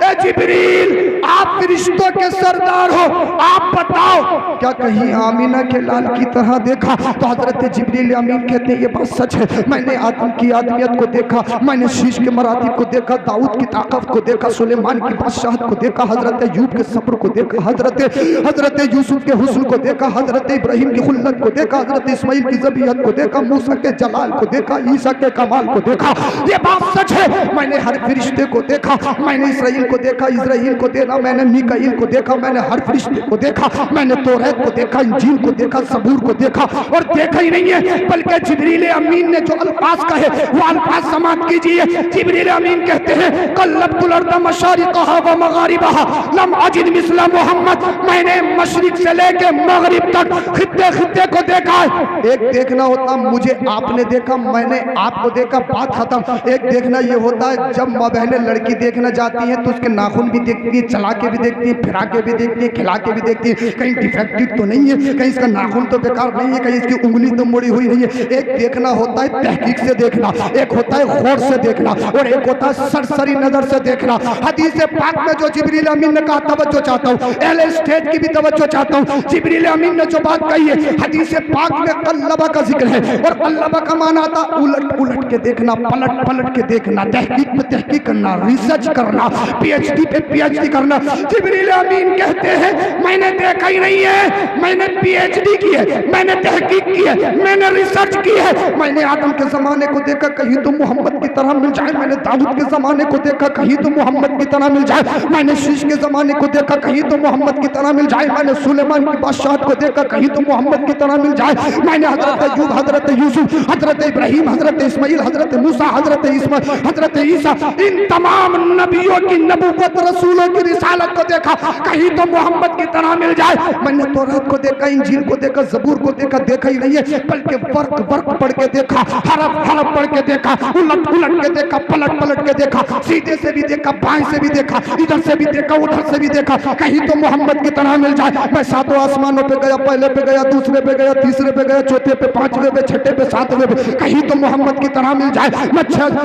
S3: ए जिब्रील, आप फरिश्तों के सरदार हो, आप बताओ क्या कहीं आमीना के लाल की तरह देखा? तो हजरत जिब्रील अमीन कहते हैं ये बात सच है। मैंने आदम की आदमियत को देखा, मैंने शीश के मरातिब को देखा, दाऊद की ताकत को देखा, सुलेमान की बादशाहत को देखा, हजरत अय्यूब के सब्र को देखा, हजरत यूसुफ के हुस्न को देखा, हजरत इब्राहिम की खुल्लत को देखा, हजरत इस्माइल की ज़बीहत को देखा, मूसा के जलाल को देखा, ईसा के कमाल को देखा। ये बात सच है। मैंने हर फरिश्ते को देखा, मैंने इसराइल को देखा, इजराइल को देखा, मैंने मीकाईल को देखा, मैंने हर फरिश्ते को देखा, मैंने तौरात को देखा, इंजील को देखा, सबूर को देखा। और देखा ही नहीं है बल्कि जिब्रील अमीन ने जो अल्फाज कहे वो अल्फाज समाप्त कीजिए। जिब्रील अमीन कहते हैं कल्लबतुल अर्द मशारिक़हा व मगारिबहा लम अजिद मिस्ला मोहम्मद। मैंने मशरिक से लेके मगरिब तक खित्ते खित्ते को देखा है। एक देखना होता मुझे आपने देखा, मैंने आपको देखा, बात खत्म। एक देखना ये होता है जब माँ बहनें लड़की देखना जाती हैं तो उसके नाखून भी देखती है, चला के भी देखती है, फिरा के भी देखती है, खिला के भी देखती है, कहीं डिफेक्टिव तो नहीं है, कहीं इसका नाखून तो बेकार नहीं है, कहीं इसकी उंगली तो मुड़ी हुई नहीं है। एक देखना होता है तहकीक से देखना, एक होता है गौर से देखना, और एक होता है सरसरी नजर से देखना। हदीस पाक में जो जिब्रील अमीन ने कहा तवज्जो चाहता हूँ, अहले स्टेज की भी तवज्जो चाहता हूँ। जिब्रील अमीन ने जो बात कही है हदीस पाक में कल्लबा का जिक्र है, और कल्लबा का माना था उलट उलट के देखना, पलट पलट के देखना, तहकीक पे तहकीक करना, रिसर्च करना, पीएचडी पे पीएचडी करना। जिब्रील अमीन कहते हैं मैंने देखा ही नहीं है, मैंने पीएचडी की है, मैंने तहकीक की है, मैंने रिसर्च की है। मैंने आदम के जमाने को देखा, कहीं तो मोहम्मद की तरह मिल जाए। मैंने दाऊद के जमाने को देखा, कहीं तो मोहम्मद की तरह मिल जाए। मैंने शीश के जमाने को देखा, कहीं तो मोहम्मद की तरह मिल जाए। मैंने सुलेमान की बादशाहत को देखा, कहीं तो मोहम्मद की तरह मिल जाए। मैंने हजरत अय्यूब, हजरत यूसुफ, हजरत इब्राहिम, हजरत इस्माइल, हजरत मूसा, हजरत इस्माइल, हजरत ईसा, इन तमाम नबियों की नबूवत, रसूलों की रिसालत को देखा, कहीं तो मोहम्मद की तरह मिल जाए। मैंने तौरात को देखा, इंजील को देखा, ज़बूर को देखा ही नहीं है बल्कि वर्क पढ़ के देखा, हरफ पढ़ के देखा, उलट के देखा, पलट के देखा, सीधे से भी देखा, बाएं से भी देखा, इधर से भी देखा, उधर से भी देखा, कहीं तो मोहम्मद की तरह मिल जाए। मैं सातों आसमानों पे गया, पहले पे गया, दूसरे पे गया, तीसरे पे गया, चौथे पे, पांचवे पे, छठे पे, सातवें पे, कहीं तो मोहम्मद की तरह मिल जाए।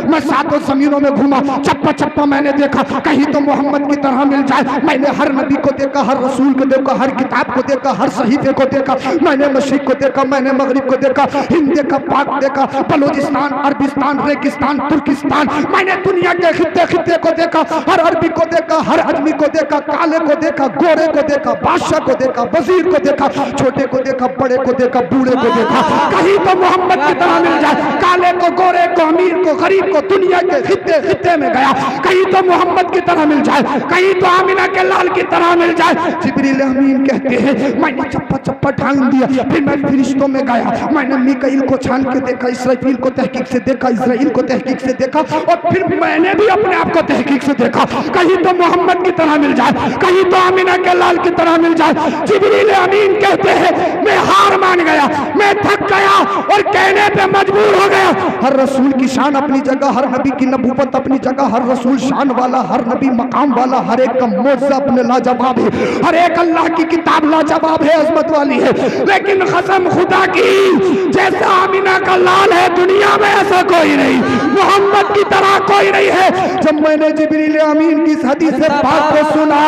S3: मैं सातों जमीनों में घूमा, चप्पा मैंने देखा, कहीं तो मोहम्मद की तरह मिल जाए। मैंने हर नबी को देखा, हर रसूल को देखा, हर किताब को देखा, हर सहीफे को देखा। मैंने मशरिक को देखा, मैंने मगरिब को देखा, हिंद देखा, पाक देखा, बलूचिस्तान, अरबिस्तान, रेगिस्तान, तुर्किस्तान। मैंने दुनिया के खित्ते को देखा, हर अरबी को देखा, हर अजमी को देखा, काले को देखा, गोरे को देखा, बादशाह को देखा, वजीर को देखा, छोटे को देखा, बड़े को देखा, बूढ़े को देखा। कहीं तो मोहम्मद की तरह मिल जाए। काले को, गोरे को, अमीर को, गरीब को, दुनिया के खित्ते में गया, कहीं तो मोहम्मद की तरह मिल जाए, कहीं तो आमिना के लाल की तरह मिल जाए। जिब्रील अमीन कहते हैं मैंने चप्पा ढांक दिया, फिर मैं फरिश्तों में गया, मैंने मीकाईल को छान के देखा, इसराइल को तहकीक से देखा, इजराइल को तहकीक से देखा, और फिर मैंने भी अपने आप को तहकीक से देखा, कहीं तो मोहम्मद की तरह मिल जाए, कहीं तो आमिना के लाल की तरह मिल जाए। जिब्रील अमीन कहते हैं मैं हार मान गया, मैं थक गया और कहने पे मजबूर हो गया। हर रसूल की शान अपनी जगह, हर नबी की नबूवत अपनी जगह, हर रसूल शान वाला, हर नबी मकाम वाला, हर एक का मौजज़ा अपने लाजवाब है, हर एक अल्लाह की किताब लाजवाब है, अजमत वाली है। लेकिन कसम खुदा की जैसा आमिना का लाल है दुनिया में ऐसा कोई नहीं, मोहम्मद की तरह कोई नहीं है। जब मैंने जिब्रील अमीन की हदीस से बात को सुना,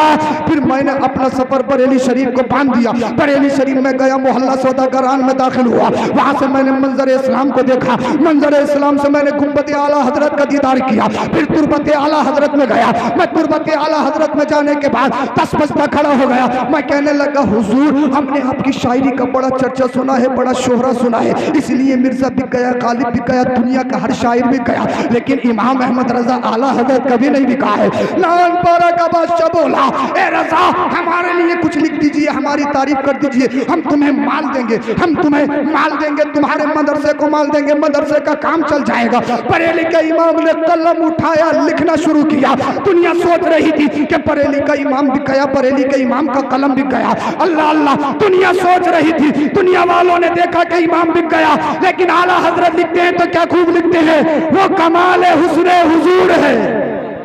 S3: फिर मैंने अपना सफर बरेली शरीफ को बांध दिया। बरेली शरीफ में गया, मोहल्ला सौदागरान में दाखिल हुआ, वहां से मैंने मंजर इस्लाम को देखा, मंजर इस्लाम से मैंने गुंबद आला हजरत का दीदार किया, फिर तुरबत आला हजरत में गया। मैं तुरबत आला हजरत में जाने के बाद तसबस्ता खड़ा हो गया। मैं कहने लगा हुजूर हमने आपकी शायरी का बड़ा चर्चा सुना है, बड़ा शोहरा सुना है, इसलिए मिर्जा बिक गया, गालिब बिक गया, दुनिया का हर शायर बिक गया, लेकिन इमाम अहमद रजा आला हजरत कभी नहीं बिका है। नानपारा का बादशाह बोला ए रजा हमारे लिए कुछ लिख दीजिए, हमारी तारीफ कर दीजिए, हम तुम्हें माल देंगे, हम तुम्हें माल देंगे, तुम्हारे मदरसे को माल देंगे, मदरसे का काम चल जाएगा। बरेली के इमाम ने कलम उठाया, लिखना शुरू किया। दुनिया सोच रही थी कि बरेली का इमाम बिक गया, बरेली के इमाम का कलम बिक गया। अल्लाह अल्लाह दुनिया सोच रही थी, दुनिया वालों ने देखा कि इमाम बिक गया, लेकिन आला हजरत लिखते हैं तो क्या खूब लिखते हैं, वो कमाल हुस्न हुजूर है।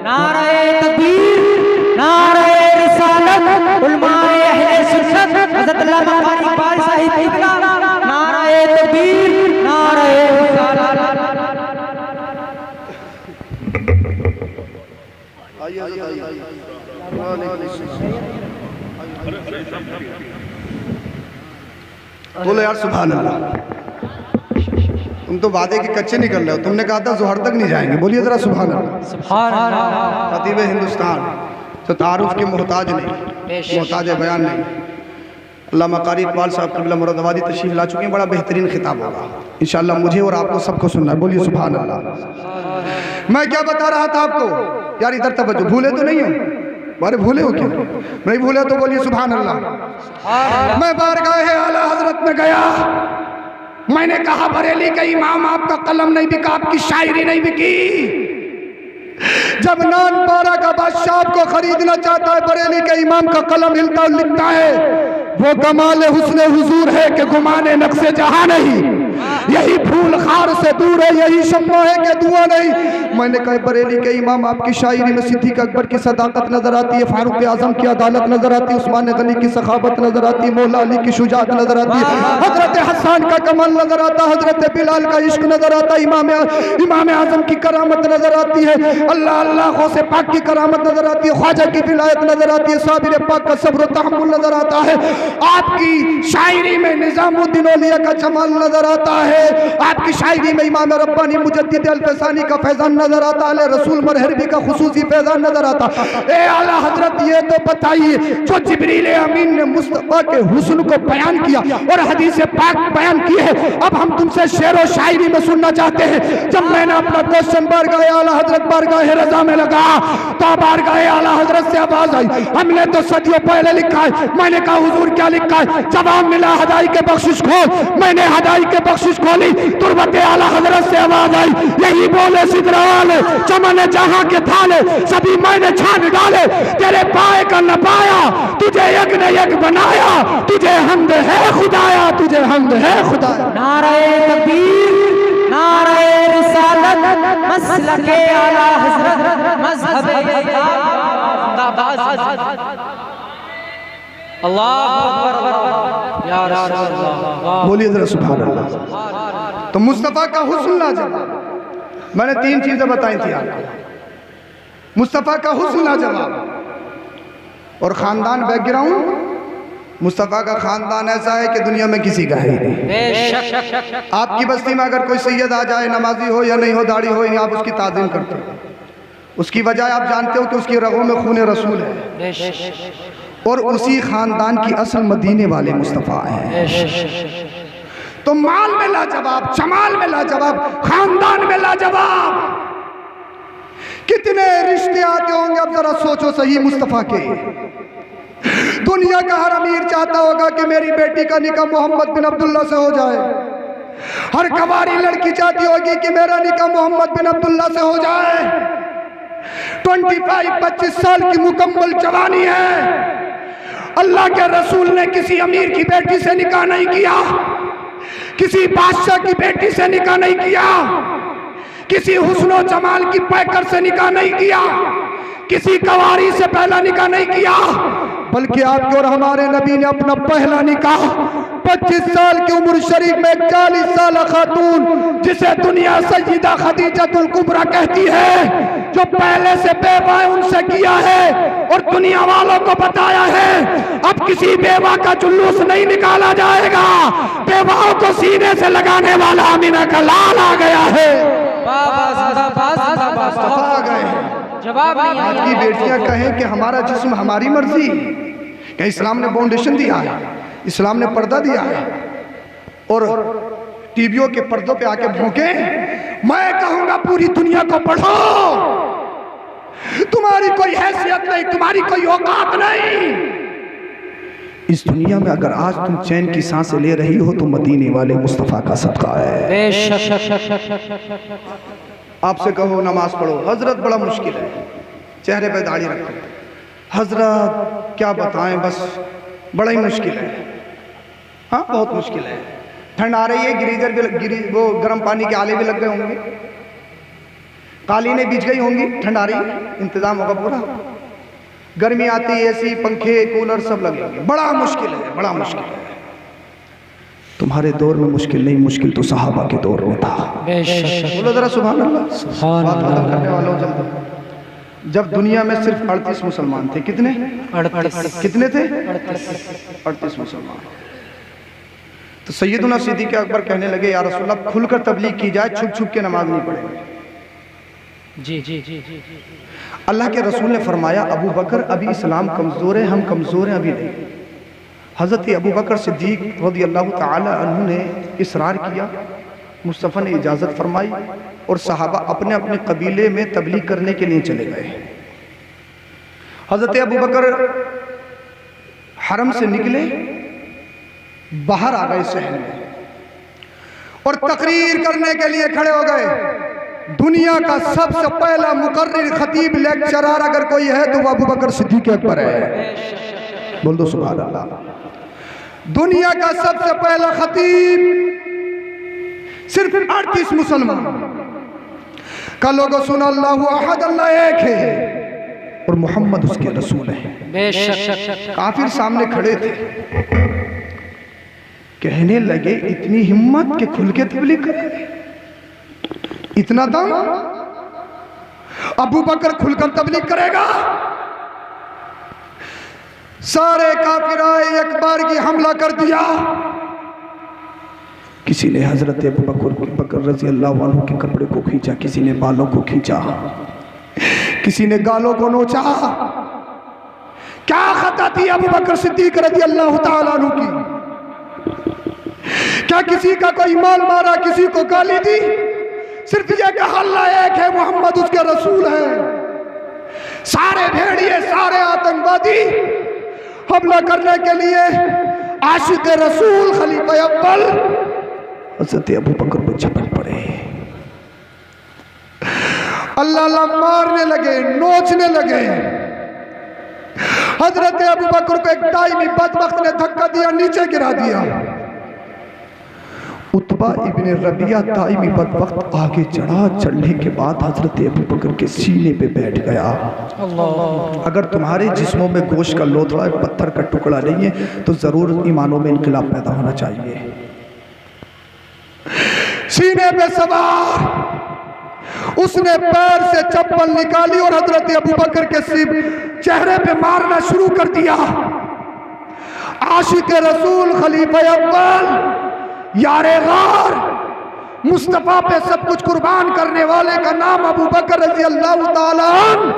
S2: नारे तकबीर, नारे रिसालत, उलमाए अहले सुन्नत, हज़रत अल्लामा क़ारी इक़बाल साहिब, नारे तकबीर,
S3: बोलो यार सुभान अल्लाह। तुम तो वादे के कच्चे निकल रहे हो। तुमने कहा था जोहर तक नहीं जाएंगे। बोलिए जरा सुभान अल्लाह।
S2: सुभान अल्लाह।
S3: खतीब हिंदुस्तान तो तारुफ के मोहताज नहीं, मोहताज बयान नहीं। अल्लामा कारी इकबाल साहब क़िबला मुरादाबादी तशरीफ़ ला चुके हैं। बड़ा बेहतरीन खिताब होगा इंशाअल्लाह, मुझे और आपको सबको सुनना है। बोलिए सुभान अल्लाह। मैं क्या बता रहा था आपको यार, इधर तवज्जो। भूले तो नहीं हो? अरे भूले हो क्या? नहीं भूले तो बोलिए सुभान अल्लाह। मैं बारगाह आला हजरत में गया, मैंने कहा बरेली का इमाम आपका कलम नहीं बिका, आपकी शायरी नहीं बिकी। जब नान पारा का बादशाह आपको खरीदना चाहता है, बरेली के इमाम का कलम हिलता और लिखता है, वो कमाल हुस्न हुजूर है कि गुमाने नक्शे जहां नहीं, यही फूल खार से दूर है, यही शम्मा है कि धुआं नहीं। मैंने कहा बरेली के इमाम आपकी शायरी में सिद्दीक अकबर की सदाकत नजर आती है, फारूक आजम की अदालत नजर आती है, उस्मान गनी की सखावत नजर आती है, मौला अली की शुजाअत नजर आती है, हजरत हसन का कमाल नजर आता है, हजरत बिलाल का इश्क नजर आता है, इमाम आजम की करामत नजर आती है, अल्लाह अल्लाह गौसे पाक की करामत नजर आती है, ख्वाजा की विलायत नजर आती है, साबिर पाक का सब्र तहम्मुल नजर आता है। आपकी शायरी में निजामुद्दीन औलिया का जमाल नजर आता है, आपकी शायरी में इमाम रब्बानी मुजद्दिद अल-फैसानी का फैजान नजर आता है, रसूल मरहरबी का खुसूसी फैजान नजर आता है। ए आला हजरत ये तो बताइए, जो जिब्रील अमीन ने मुस्तफा के हुस्न को बयान किया और हदीस पाक बयान की है, अब हम तुमसे शेर और शायरी में सुनना चाहते हैं। जब मैंने अपना क्वेश्चन बारगाह आला हजरत बारगाह रज़ा में लगा तो बारगाह आला हजरत से आवाज आई, हमने तो सदियों पहले लिखा है। मैंने कहा हुजूर क्या लिखा है? जवाब मिला हदाई के बख्शिश खोल। मैंने हदाई के बख्शिश खोली, तुरबत आला हजरत से आवाज आई, यही बोले सिदराल चमन जहां के थाले सभी मैंने छान डाले, तेरे पाए का न पाया, तुझे एक न एक बनाया, तुझे हम्द है खुदाया, तुझे हम्द है खुदाया।
S2: नारे तकबीर, नारे रिसालत, मसलके आला हजरत, मज़हबे अल्लाह अकबर या रसूल अल्लाह।
S3: बोलिए जरा सुभान अल्लाह। तो मुस्तफ़ा का हुस्न लाजवाब। मैंने 3 चीजें बताई थी आपको। मुस्तफ़ा का हुस्न लाजवाब और खानदान बैकग्राउंड। मुस्तफ़ा का खानदान ऐसा है कि दुनिया में किसी का है ही नहीं। आपकी बस्ती में अगर कोई सैयद आ जाए, नमाजी हो या नहीं हो, दाढ़ी हो, आप उसकी ताज़ीम करते हो। उसकी वजह आप जानते हो कि उसकी रगों में खून रसूल है और उसी खानदान की असल मदीने वाले मुस्तफ़ा हैं। तो माल में लाजवाब, जमाल में लाजवाब, खानदान में लाजवाब। कितने रिश्ते आते होंगे, अब जरा सोचो सही मुस्तफ़ा के। दुनिया का हर अमीर चाहता होगा कि मेरी बेटी का निकाह मोहम्मद बिन अब्दुल्ला से हो जाए। हर कवारी लड़की चाहती होगी कि मेरा निकाह मोहम्मद बिन अब्दुल्ला से हो जाए। 25 साल की मुकम्मल जवानी है। अल्लाह के रसूल ने किसी अमीर की बेटी से निकाह नहीं किया, किसी बादशाह की बेटी से निकाह नहीं किया, किसी हुस्नो जमाल की पैकर से निकाह नहीं किया, किसी कवारी से पहला निकाह नहीं किया, बल्कि आपके और हमारे नबी ने अपना पहला निकाह 25 साल की उम्र शरीफ में 40 साल खातून, जिसे दुनिया सय्यदा खदीजतुल कुबरा कहती है, जो पहले से बेवा है उनसे किया है और दुनिया वालों को बताया है अब किसी बेवा का जुलूस नहीं निकाला जाएगा, बेवाओं को सीने से लगाने वाला अमीना का लाल आ गया है। आ गए
S2: जवाब नहीं
S3: आज की बेटियां कहें कि हमारा जिस्म हमारी मर्जी, क्या इस्लाम ने फाउंडेशन दिया है, इस्लाम ने पर्दा दिया है और टीवियों के पर्दों पे आके भौंके। मैं कहूंगा पूरी दुनिया को पढ़ो, तुम्हारी कोई हैसियत नहीं, तुम्हारी कोई औकात नहीं। इस दुनिया में अगर आज तुम चैन की सांसें ले रही हो तो मदीने वाले मुस्तफ़ा का सदका है। आपसे कहो नमाज पढ़ो, हजरत बड़ा मुश्किल है, चेहरे पे दाढ़ी रखो, हजरत क्या बताएं, बस बड़ा ही मुश्किल है। हाँ बहुत मुश्किल है। ठंड आ रही है, गिरीजर भी वो गर्म पानी के आले भी लग गए होंगे, कालीनें बिछ गई होंगी, ठंड आ रही है, इंतजाम होगा पूरा। गर्मी आती है, एसी पंखे कूलर सब लगे होंगे, बड़ा मुश्किल है, बड़ा मुश्किल है। तुम्हारे दौर में मुश्किल नहीं, मुश्किल तो सहाबा के दौर में था। बोलो जरा सुभान अल्लाह। सुभान अल्लाह करने वालों जल्दी।
S1: जब दुनिया में सिर्फ 38 मुसलमान थे। कितने?
S2: 38।
S1: कितने थे? 38 मुसलमान। तो सैयदुना सिद्दीक़ अकबर कहने लगे, या रसूलल्लाह खुलकर तबलीग की जाए, छुप छुप के नमाज नहीं पढ़ेंगे।
S2: जी जी जी जी।
S1: अल्लाह के रसूल ने फरमाया, अबू बकर अभी इस्लाम कमज़ोर है, हम कमज़ोर हैं, अभी नहीं। हज़रत अबू बकर सिद्दीक़ रज़ी अल्लाह ताला अन्हु ने इसरार किया, मुस्तफ़ा ने इजाज़त फरमाई और सहाबा अपने अपने कबीले में तबलीग करने के लिए चले गए। हज़रत अबू बकर हरम से निकले, बाहर आ गए शहर में और तकरीर करने के लिए खड़े हो गए। दुनिया का सबसे पहला मुकर्रिर, खतीब, लेक्चरर अगर कोई है तो वो अबू बकर सिद्दीक़ अकबर है। बोल दो सुभान अल्लाह। दुनिया का सबसे पहला खतीब, सिर्फ 38 मुसलमान का लोगों सुना, अल्लाहु अहद, अल्लाह एक है और मोहम्मद उसके रसूल है।
S2: बेशक।
S1: काफिर सामने खड़े थे, कहने लगे इतनी हिम्मत के खुल के तबलीग करेंगे, इतना दम, अबू बकर खुलकर तबलीग करेगा। सारे काफिर आए, एक बार की हमला कर दिया। किसी ने हजरत अबू बकर रजी अल्लाह अन्हु के कपड़े को खींचा, किसी ने बालों को खींचा, किसी ने गालों को नोचा। क्या खता थी अबू बकर सिद्दीक रजी अल्लाह ताला अन्हु की? क्या किसी का कोई माल मारा, किसी को गाली दी? सिर्फ यह कि अल्लाह एक है, मोहम्मद उसके रसूल है। सारे भेड़िए, सारे आतंकवादी हमला करने के लिए आशिक रसूल खलीफा अव्वल हज़रत अबू बकर को झपट पड़े। अल्लाह अल्लाह मारने लगे, नोचने लगे। हज़रत अबू बकर को एक दाइमी बदबख्त ने धक्का दिया, नीचे गिरा दिया। उतबा इब्ने रबिया दाइमी बदबख्त आगे चढ़ा, चढ़ने के बाद हजरत अबू बकर के सीने पे बैठ गया। अगर तुम्हारे जिस्मों में गोश्त का लोथड़ा, पत्थर का टुकड़ा नहीं है तो जरूर ईमानों में इनकलाब पैदा होना चाहिए। सीने पे सवार, उसने पैर से चप्पल निकाली और हजरत अबू बकर के चेहरे पे मारना शुरू कर दिया। आशिक रसूल खलीफा अव्वल, यारे गार, मुस्तफा पे सब कुछ कुर्बान करने वाले का नाम अबू बकर रज़ी अल्लाह ताला अन्हु,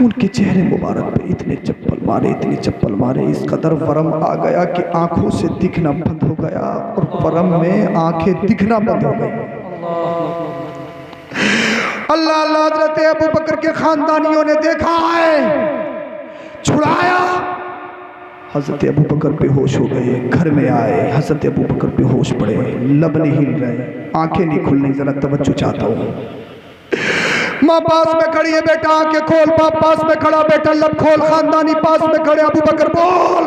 S1: उनके चेहरे मुबारक पे इतने चप्पल मारे, इतने चप्पल मारे, इस कदर वरम आ गया कि आंखों से दिखना बंद हो गया और वरम में आंखें दिखना बंद हो गई। अल्लाह अल्लाह, हज़रत अबू बकर के खानदानियों ने देखा है, छुड़ाया। हज़रत अबू बकर बेहोश हो गए, घर में आए, हज़रत अबू बकर बेहोश पड़े, लब नहीं हिल रहे, आंखें नहीं खुल रही। जरा तवज्जो चाहता हूँ। माँ पास में खड़ी है, बेटा आंखें खोल। बाप पास में खड़ा, बेटा लब खोल। खानदानी पास में खड़े, अबू बकर बोल।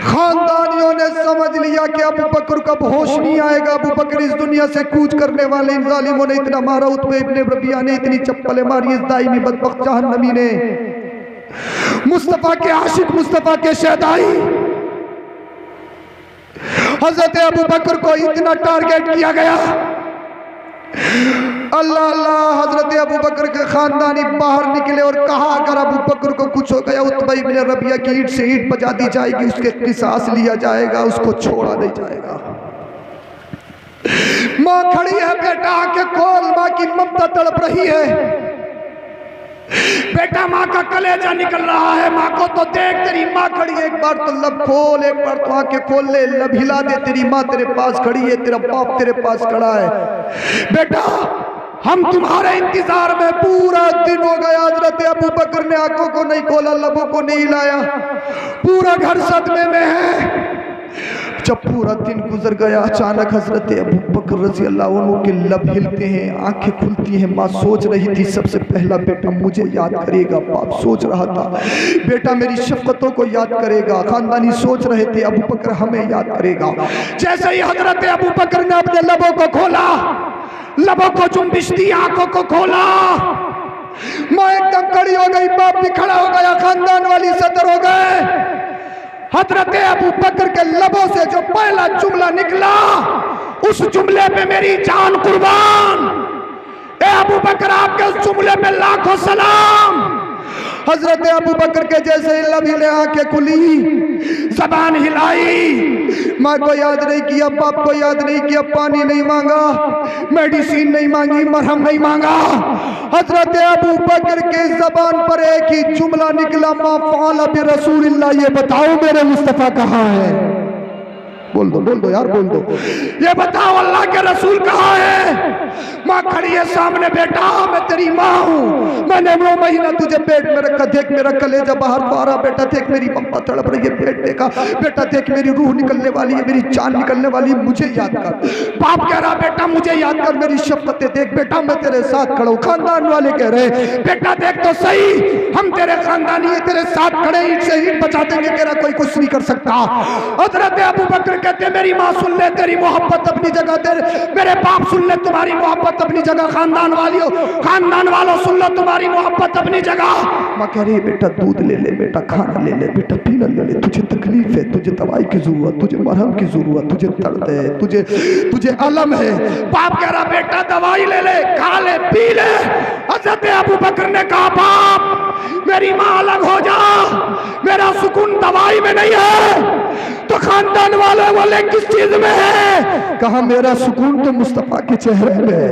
S1: खानदानियों ने समझ लिया कि अबू बकर का होश नहीं आएगा, अबू बकर इस दुनिया से कूच करने वाले। इन जालिमों ने इतना मारा, उतबे इब्ने रबिया ने इतनी चप्पलें मारी, इस दाइमी बदबख्त जहन्नमी ने, मुस्तफा के आशिक, मुस्तफा के शहदाई हजरत अबू बकर को इतना टारगेट किया गया। अल्लाह अल्लाह, हजरत अबू बकर के खानदानी बाहर निकले और कहा अगर अबू बकर को कुछ हो गया, उतबा इब्ने रबिया की ईंट से ईंट बजा दी जाएगी, उसके किसास लिया जाएगा, उसको छोड़ा नहीं जाएगा। माँ खड़ी है, बेटा आके खोल। माँ की ममता तड़प रही है, बेटा माँ का कलेजा निकल रहा है। माँ को तो देख, तेरी माँ खड़ी है, एक बार तो लब खोल, एक बार तो आंखें खोल ले, लब हिला दे। तेरी माँ तेरे पास खड़ी है, तेरा बाप तेरे पास खड़ा है। बेटा हम तुम्हारे इंतजार में पूरा दिन हो गया। हजरत अबू बकर ने आंखों को नहीं खोला, लबों को नहीं हिलाया, पूरा घर सदमे में है। जब पूरा दिन गुजर गया, अचानक हजरत अबू बकर रजी अल्लाह अन्हु के लब हिलते हैं, आंखें खुलती हैं। माँ सोच रही थी सबसे पहला बेटा मुझे याद करेगा। बाप सोच रहा था बेटा मेरी शफकतों को याद करेगा। खानदानी सोच रहे थे अबू बकर हमें याद करेगा। जैसे ही हजरत अबू बकर ने अपने लबों को खोला, लबों को जुम्बिश दी, आंखों को खोला, माँ एकदम खड़ी हो गई, बाप भी खड़ा हो गया, खानदान वाली सदर हो गए। हजरत अबू बकर के लबों से जो पहला जुमला निकला, उस जुमले पे मेरी जान कुर्बान,
S3: अबू बकर आपके उस जुमले में लाखों सलाम। हजरत अबू बकर के जैसे ही लब हिले, आंखें खुली, जबान हिलाई, माँ को याद नहीं किया, बाप को याद नहीं किया, पानी नहीं मांगा, मेडिसिन नहीं मांगी, मरहम नहीं मांगा। हजरत अबू बकर के जबान पर एक ही जुमला निकला, मा फ़अल बि रसूलिल्लाह, ये बताओ मेरे मुस्तफ़ा कहाँ है? बोल दो यार, बोल दो, ये बताओ अल्लाह के रसूल कहाँ है? माँ खड़ी है सामने, बेटा मैं तेरी माँ हूँ, मैंने 9 महीना तुझे पेट में रखा, देख मेरा कलेजा बाहर को आ रहा, बेटा देख मेरी मम्मा तड़प रही है, पेट देखा, बेटा देख मेरी रूह निकलने वाली है, मेरी जान निकलने वाली है, मुझे याद कर। बाप कह रहा बेटा मुझे याद कर, मेरी शफ़क़तें देख, बेटा मैं तेरे साथ खड़ा हूँ। खानदान वाले कह रहे बेटा देख तो सही, हम तेरे खानदानी है, तेरे साथ खड़े, ईंट से ईंट बचा देंगे, तेरा कोई कुछ नहीं कर सकता। हज़रत अबू बकर कहते मेरी माँ सुन ले, तेरी मोहब्बत अपनी जगह, तेरे मेरे बाप सुन ले, तुम्हारी मोहब्बत अपनी जगह, खानदान वालियों, खानदान वालों सुन लो, तुम्हारी मोहब्बत अपनी जगह। माँ कह रही बेटा दूध ले ले, बेटा खाना ले ले, बेटा पीना ले ले, तुझे तकलीफ है, तुझे दवाई की जरूरत, तुझे मरहम की जरूरत, तुझे दर्द है, तुझे अलम है। बाप कह रहा बेटा दवाई ले ले, खा ले, पी ले। हज़रत अबू बकर ने कहा बाप मेरी माँ अलग हो जा, मेरा सुकून दवाई में नहीं है। तो खानदान वाले बोले किस चीज में है? कहा मेरा सुकून तो मुस्तफा के चेहरे में है,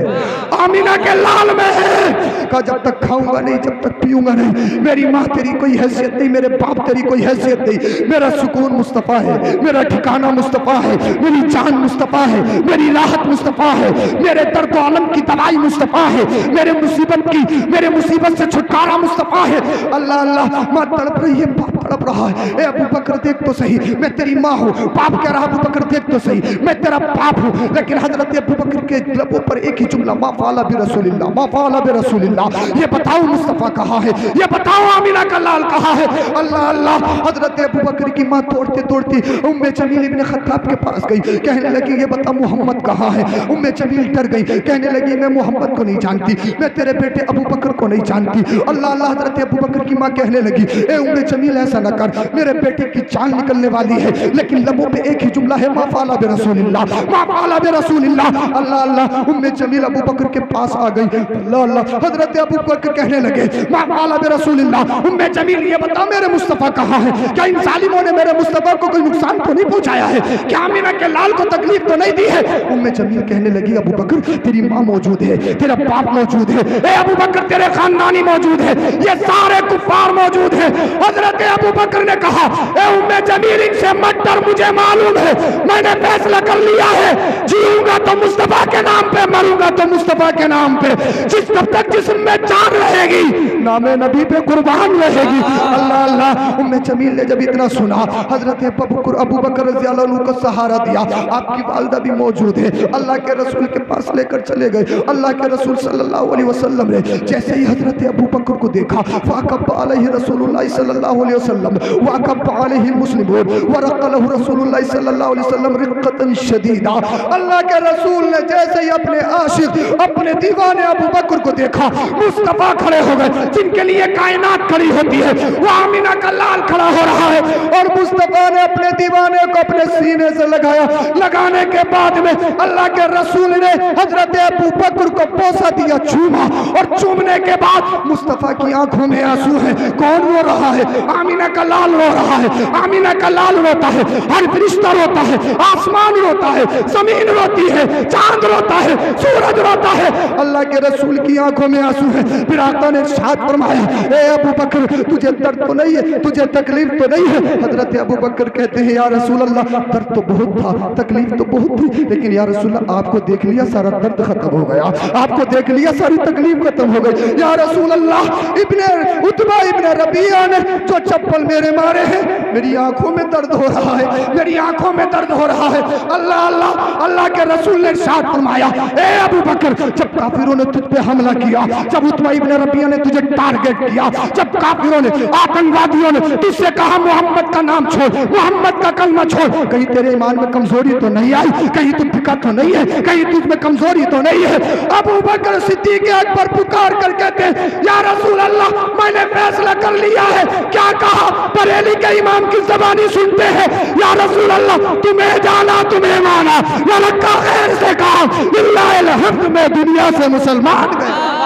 S3: आमीना के लाल में है। कहा जब तक खाऊंगा नहीं, जब तक पीऊंगा नहीं, मेरी माँ तेरी कोई हैसियत नहीं, मेरे बाप तेरी कोई हैसियत नहीं, मेरा सुकून मुस्तफा है, मेरा ठिकाना मुस्तफा है, मेरी जान मुस्तफा है, मेरी राहत मुस्तफा है, मेरे दर्द आलम की दवाई मुस्तफा है, मेरे मुसीबत से छुटकारा मुस्तफा है। अल्लाह अल्लाह, माँ तड़प रही है, बाप तड़प रहा है। ए अबू बकर देख तो सही, मैं तेरी माँ हूँ। बाप कह रहा अबू बकर देख तो सही, मैं तेरा बाप हूँ। लेकिन हजरत अबू बकर के लबों पर एक ही जुमला, मा फ़अल बि रसूलिल्लाह, मा फ़अल बि रसूलिल्लाह, ये बताओ मुस्तफ़ा कहाँ है, ये बताओ आमीना का लाल कहाँ है। अल्लाह अल्लाह, हजरत अबू बकर की माँ तोड़ते तोड़ती उम्मे जमील इब्न खत्ताब के पास गई, कहने लगी ये बता मोहम्मद कहाँ है। उम्मे जमील डर गई, कहने लगी मैं मोहम्मद को नहीं जानती, मैं तेरे बेटे अबू बकर को नहीं जानती। अल्लाह अल्लाह, हजरत अबू बकर की माँ कहने लगी ए उम्मे जमील ऐसा न कर, मेरे बेटे की जान निकलने वाली है। लेकिन लबों पे एक ही जुमला है, मा फ़अल बि रसूलिल्लाह, मा फ़अल बि रसूलिल्लाह। अल्लाह अल्लाह, उम्मे जमील अबू बकर के पास आ गई। अल्लाह अल्लाह, हजरत अबू बकर कहने लगे मा फ़अल बि रसूलिल्लाह, उम्मे जमील ये बता मेरे मुस्तफ़ा कहाँ है? क्या इन जालिमों ने मेरे मुस्तफ़ा को कोई नुकसान तो नहीं पहुंचाया है? क्या आमीना के लाल को तकलीफ तो नहीं दी है? उम्मे जमील कहने लगी अबू बकर तेरी माँ मौजूद है, तेरा बाप मौजूद है, ए अबू बकर तेरे खानदानी मौजूद है, ये सारे कुफ्फार मौजूद है। हजरत अबू बकर ने कहा ए उम्मे जमील इनसे मत डर, मुझे मालूम है, मैंने फैसला कर लिया है, जीऊंगा तो मुस्तफा के नाम पे, मरूंगा तो मुस्तफा के नाम पे। जब तक जिस्म में जान रहेगी नामे नबी पे कुर्बान रहेगी। अल्लाह अल्लाह, उम्मे जमील ने जब इतना सुना, हजरत अबू बकर रज़ियल्लाहु अन्हु को सहारा दिया। आपकी वालिदा भी मौजूद है, अल्लाह के रसूल के पास लेकर चले गए। अल्लाह के रसूल सल्लल्लाहु अलैहि वसल्लम ने जैसे ही हजरत अबू बकर को देखा, फ़अक़ब्ब अलैहि रसूलुल्लाह सल्लल्लाहु अलैहि वसल्लम वअक़ब्ब अलैहि मुस्लिमून वरक़लहु रसूलुल्लाह सल्लल्लाहु अलैहि वसल्लम रिक़्क़तन शदीदा। अल्लाह के रसूल ने जैसे ही अपने आशिक, अपने दीवाने अबू बकर को देखा, मुस्तफा खड़े हो गए, जिनके लिए कायनात खड़ी होती है, वो आमीना का लाल खड़ा हो रहा है। और मुस्तफा ने अपने दीवाने को अपने सीने से लगाया। लगाने के बाद में अल्लाह के रसूल ने हजरत अबू बकर को बोसा दिया, चूमा, और चूमने के बाद मुस्तफा की आंखों में आंसू है। कौन रो रहा है? आमीना का लाल रो रहा है। आमीना का लाल रोता है, हर फरिश्ता रोता है, आसमान रोता है, जमीन रोती है, चांद रोता है, सूरज रोता है। अल्लाह के रसूल की आंखों में आंसू है। फिर आका ने इरशाद फरमाया ए अबू बकर तुझे दर्द तो नहीं है, तुझे तकलीफ तो नहीं है? हजरत अबू बकर कहते हैं या रसूल अल्लाह, दर्द तो बहुत था, तकलीफ तो बहुत थी, लेकिन या रसूल अल्लाह आपको देख लिया सारा दर्द खत्म हो गया, आपको देख लिया सारी तकलीफ खत्म हो गई। या रसूल अल्लाह, इब्ने उतबा इब्ने रबिया ने जो चप्पल मेरे मारे हैं, मेरी आंखों में दर्द हो रहा है, मेरी आंखों में दर्द हो रहा है। अल्लाह अल्लाह, अल्लाह के रसूल ने इरशाद फरमाया ए अबू बकर, जब काफिरों ने तुझ पे हमला किया, जब उतबा इब्ने रबिया ने तुझे टारगेट किया, जब काफिरों ने, आतंकवादियों ने तुझसे कहा मोहम्मद का नाम छोड़, मोहम्मद का कलमा छोड़, कहीं तेरे ईमान में कमजोरी तो नहीं आई? कहीं तू फिका तो नहीं है? कहीं तुझ में कमजोरी तो नहीं है? अबू बकर सिद्दीक अकबर पुकार कर कहते हैं या रसूल अल्लाह, मैंने फैसला कर लिया है। क्या कहा? बरेली के इमाम की ज़बानी सुनते हैं या रसूल अल्लाह, तुम्हें जाना तुम्हें माना, वलक्का खैर से कहा, बिल्लाहिल हम्द में दुनिया से मुसलमान गए।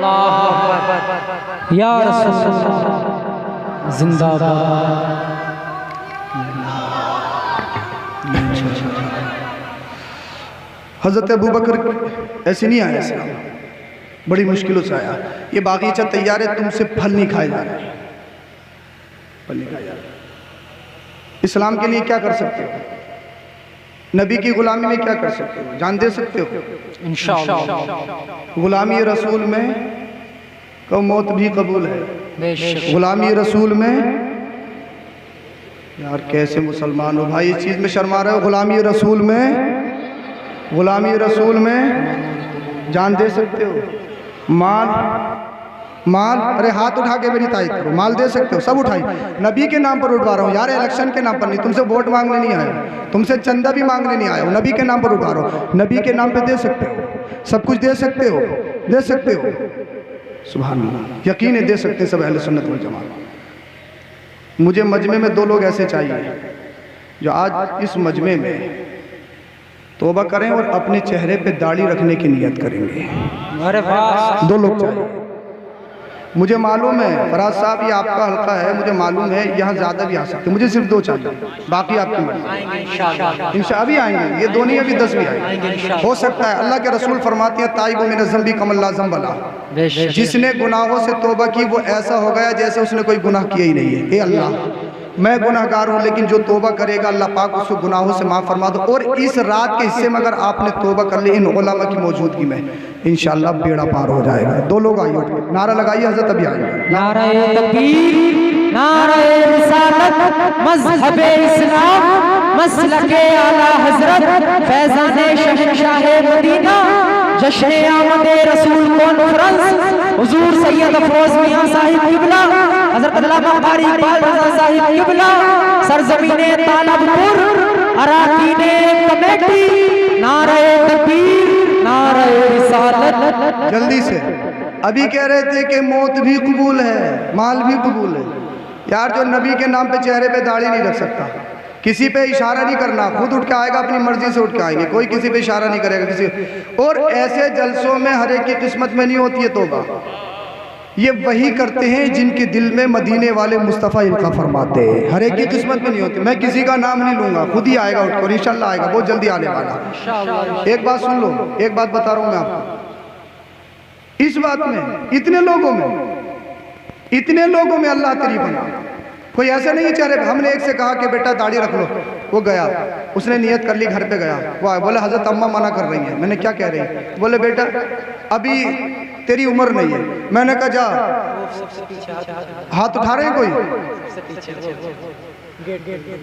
S2: अल्लाह अकबर या रसूल अल्लाह जिंदाबाद।
S1: हज़रत अबू बकर ऐसे नहीं आया इस्लाम, बड़ी मुश्किलों से आया। ये बागीचा तैयार है, तुमसे फल नहीं खाए जा रहे, फल नहीं खाए जा रहे। इस्लाम के लिए क्या कर सकते हो? नबी की गुलामी में क्या कर सकते हो? जान दे सकते हो?
S2: इंशाअल्लाह।
S1: गुलामी रसूल में को मौत भी कबूल है।
S2: बेशक
S1: गुलामी रसूल में, यार कैसे मुसलमान हो भाई, इस चीज़ में शर्मा रहे हो। गुलामी रसूल में, गुलामी रसूल में जान दे सकते हो? माल, माल, अरे हाथ उठा के मेरी तारीफ करो, माल दे सकते हो? सब उठाई, नबी के नाम पर उठवा रहा हूँ यार, इलेक्शन के नाम पर नहीं, तुमसे वोट मांगने नहीं आया, तुमसे चंदा भी मांगने नहीं आया हूँ, नबी के नाम पर उठवा रहा हूँ। नबी के नाम पे दे सकते हो, सब कुछ दे सकते हो, दे सकते हो। सुभान अल्लाह, यकीन है दे सकते सब अहले सुन्नत वल जमात। मुझे मजमे में दो लोग ऐसे चाहिए जो आज इस मजमे में तौबा करें और अपने चेहरे पे दाढ़ी रखने की नियत करेंगे।
S2: अरे वाह,
S1: दो लोग चाहिए। मुझे मालूम है फराज साहब ये आपका हल्का है, मुझे मालूम है यहाँ ज़्यादा भी आ सकते, मुझे सिर्फ दो चाहिए, बाकी आपकी मर्जी। इंशाअल्लाह भी आएंगे, ये दो नहीं अभी 10 भी आएंगे, हो सकता है। अल्लाह के रसूल फरमाते हैं ताइबु मिन ज़ंबी कमल्ला ज़ंबला, जिसने गुनाहों से तौबा की वो ऐसा हो गया जैसे उसने कोई गुनाह किया ही नहीं है। हे अल्लाह मैं गुनाहगार हूँ, लेकिन जो तौबा करेगा अल्लाह पाक उसको गुनाहों से माफ़ फरमा दो। और इस रात के हिस्से में अगर आपने तौबा कर ली इन उलमा की मौजूदगी में, इंशाअल्लाह बेड़ा पार हो जाएगा। दो लोग आइए, नारा लगाइए, हज़रत अभी आएंगे।
S2: नारे तकबीर, नारे रिसालत, मज़हबे इस्लाम, मसलके आला हज़रत, फैज़ाने शहंशाहे मदीना, जश्न आमदे रसूल कॉन्फ्रेंस, हुजूर सैयद अफरोज मियां साहिब किबला, हज़रत अल्लामा कारी इकबाल रज़ा साहिब किबला, सरज़मीने तालबपुर, अराकीने कमेटी, नारे तकबीर, नारे रिसालत।
S1: जल्दी से, अभी कह रहे थे कि मौत भी कबूल है, माल भी कबूल है। यार जो नबी के नाम पे चेहरे पे दाढ़ी नहीं रख सकता, किसी पे इशारा नहीं करना, खुद उठ के आएगा, अपनी मर्जी से उठ के आएंगे, कोई किसी पे इशारा नहीं करेगा किसी। और ऐसे जलसों में हर एक की किस्मत में नहीं होती है तौबा, ये वही करते हैं जिनके दिल में मदीने वाले मुस्तफ़ा इल्का फरमाते हैं। हर एक की किस्मत में नहीं होती। मैं किसी का नाम नहीं लूंगा, खुद ही आएगा उठकर, इंशाल्लाह आएगा, बहुत जल्दी आने वाला। एक बात सुन लो, एक बात बता रहा हूँ मैं आपको, इस बात में इतने लोगों में अल्लाह तेरी बना, कोई ऐसा नहीं है चेहरे पे। हमने एक से कहा कि बेटा दाढ़ी रख लो, वो गया, उसने नियत कर ली, घर पे गया, वो आया, बोले हज़रत अम्मा मना कर रही है। मैंने क्या कह रही है? बोले बेटा अभी तेरी उम्र नहीं है। मैंने कहा जा, हाथ उठा रहे हैं कोई?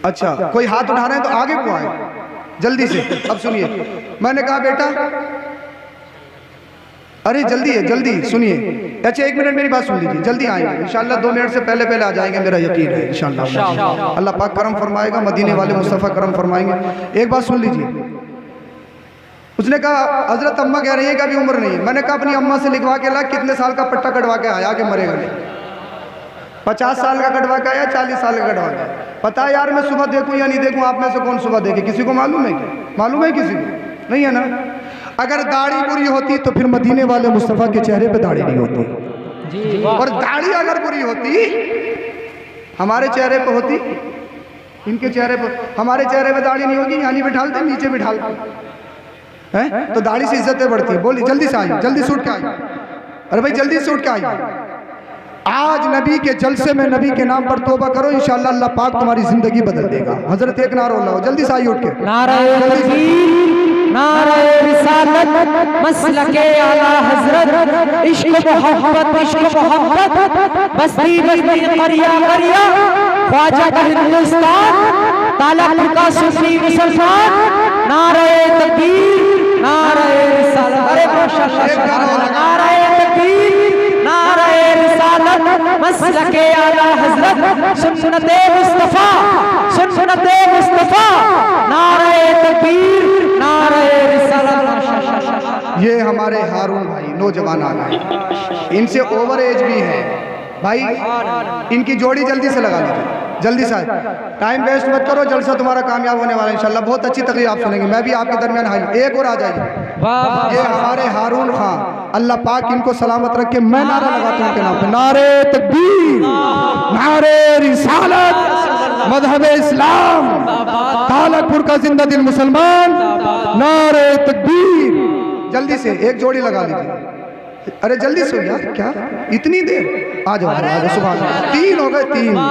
S1: अच्छा कोई हाथ उठा रहे हैं तो आगे को आए जल्दी से। अब सुनिए, मैंने कहा बेटा, अरे जल्दी है, जल्दी सुनिए। अच्छा 1 मिनट मेरी बात सुन लीजिए, जल्दी आएंगे इंशाल्लाह, 2 मिनट से पहले पहले आ जाएंगे, मेरा यकीन है इंशाल्लाह। अल्लाह पाक करम फरमाएगा, मदीने वाले मुस्तफ़ा करम फरमाएंगे। एक बात सुन लीजिए, उसने कहा हजरत अम्मा कह रही है कि अभी उम्र नहीं है। मैंने कहा अपनी अम्मा से लिखवा के ला, कितने साल का पट्टा कटवा के आया कि मरेगा नहीं? 50 साल का कटवा के आया, 40 साल का कटवा के? पता है यार मैं सुबह देखूं या नहीं देखूं, आप में से कौन सुबह देखे? किसी को मालूम है क्या? मालूम है किसी को? नहीं है ना। अगर दाढ़ी बुरी होती तो फिर मदीने वाले मुस्तफ़ा के चेहरे पे दाढ़ी नहीं होती, और दाढ़ी अगर बुरी होती हमारे चेहरे पे होती, इनके चेहरे पे, हमारे चेहरे पे दाढ़ी नहीं होगी, यानी बिठालते नीचे बिठालते हैं, तो दाढ़ी से इज्जतें बढ़ती है। बोली जल्दी से आइए, जल्दी से उठ के आइए, अरे भाई जल्दी से उठ के आइए। आज नबी के जलसे में नबी के नाम पर तौबा करो, इंशाअल्लाह अल्लाह पाक तुम्हारी जिंदगी बदल देगा। हजरत एक नारा हो, जल्दी से आइए उठ के।
S2: नारे तकबीर, नारे रिसालत, मसलके आला हज़रत, इश्क मोहब्बत, बस्ती करिया करिया, ख्वाजा का हिंदुस्तान, तालापुर का सूफी मुसलमान, नारे तकबीर, नारे रिसालत, अरे माशाअल्लाह, नारे तकबीर, नारे रिसालत, मसलके आला हज़रत, सुन्नते मुस्तफ़ा, सुन्नते मुस्तफ़ा, नारे तकबीर, नारे रिसालत।
S1: ये हमारे हारून भाई नौजवान आ गए, इनसे ओवर एज भी है भाई, इनकी जोड़ी जल्दी से लगा लीजिए, जल्दी से। टाइम वेस्ट मत करो, जलसा तुम्हारा कामयाब होने वाला है इंशाल्लाह। बहुत अच्छी तकरीर आप सुनेंगे, मैं भी आपके दरमियान हाजिर। एक और आ जाइए।
S3: ये हमारे हारून खां, अल्लाह पाक इनको सलामत रखे। मैं नारा लगाता हूँ इनके नाम पे, नारे तकबीर, नारे रिसालत, मजहब इस्लाम, तालकपुर का जिंदा दिल मुसलमान, नारे तकबीर। जल्दी से एक जोड़ी लगा लीजिए। अरे जल्दी से यार, क्या इतनी देर? आ जाओ आ जाओ, सुभान अल्लाह। 3 हो गए, 3। वाह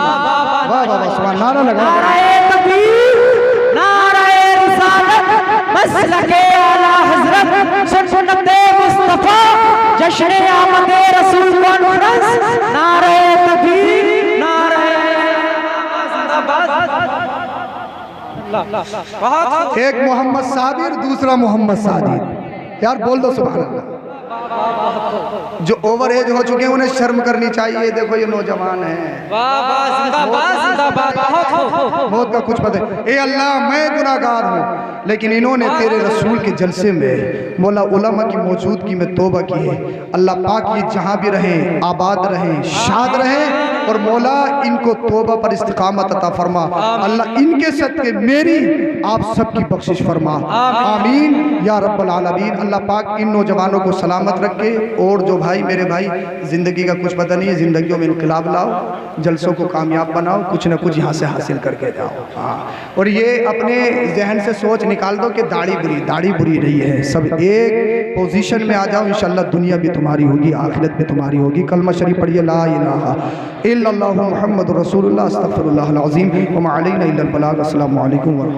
S3: वाह वाह, सुभान। नारा लगा,
S2: नारे तकबीर, नारे रिसालत, मसलके आला हजरत, सुन्नते मुस्तफा, जश्न आमद रसूल कॉन्फ्रेंस, नारे तकबीर, नारे जिंदाबाद।
S3: एक मोहम्मद साबिर, दूसरा मोहम्मद साजिद। यार बोल दो सुभान अल्लाह। जो ओवर एज हो चुके हैं उन्हें शर्म करनी चाहिए। देखो ये नौजवान है, मौत का कुछ पता है। ए अल्लाह, मैं गुनाहगार हूँ, लेकिन इन्होंने तेरे रसूल के जलसे में मौला उलमा की मौजूदगी में तौबा की है। अल्लाह पाक ये जहाँ भी रहें, आबाद रहें, शाद रहें, और मौला इनको तौबा पर इस्तिकामत अता फरमा। अल्लाह इनके सदके मेरी आप सबकी बख्शिश फरमा, आमीन या रब्बल आलमीन। अल्लाह पाक इन नौजवानों को सलामत रखे। और जो भाई मेरे भाई ज़िंदगी का कुछ पता नहीं है, ज़िंदगियों में इनकलाब लाओ, जलसों को कामयाब बनाओ, कुछ ना कुछ यहाँ से हासिल करके जाओ। हाँ, और ये अपने जहन से सोच निकाल दो कि दाढ़ी बुरी नहीं है। सब एक पोजीशन में आ जाओ, इंशाल्लाह दुनिया भी तुम्हारी होगी, आखिरत भी तुम्हारी होगी। कलमा शरीफ पढ़िए, ला इलाहा इल्लल्लाहु मुहम्मदुर रसूलुल्लाह अस्तगफिरुल्लाहल अज़ीम व मा अलैना इल्लल बलाग। अस्सलामु अलैकुम।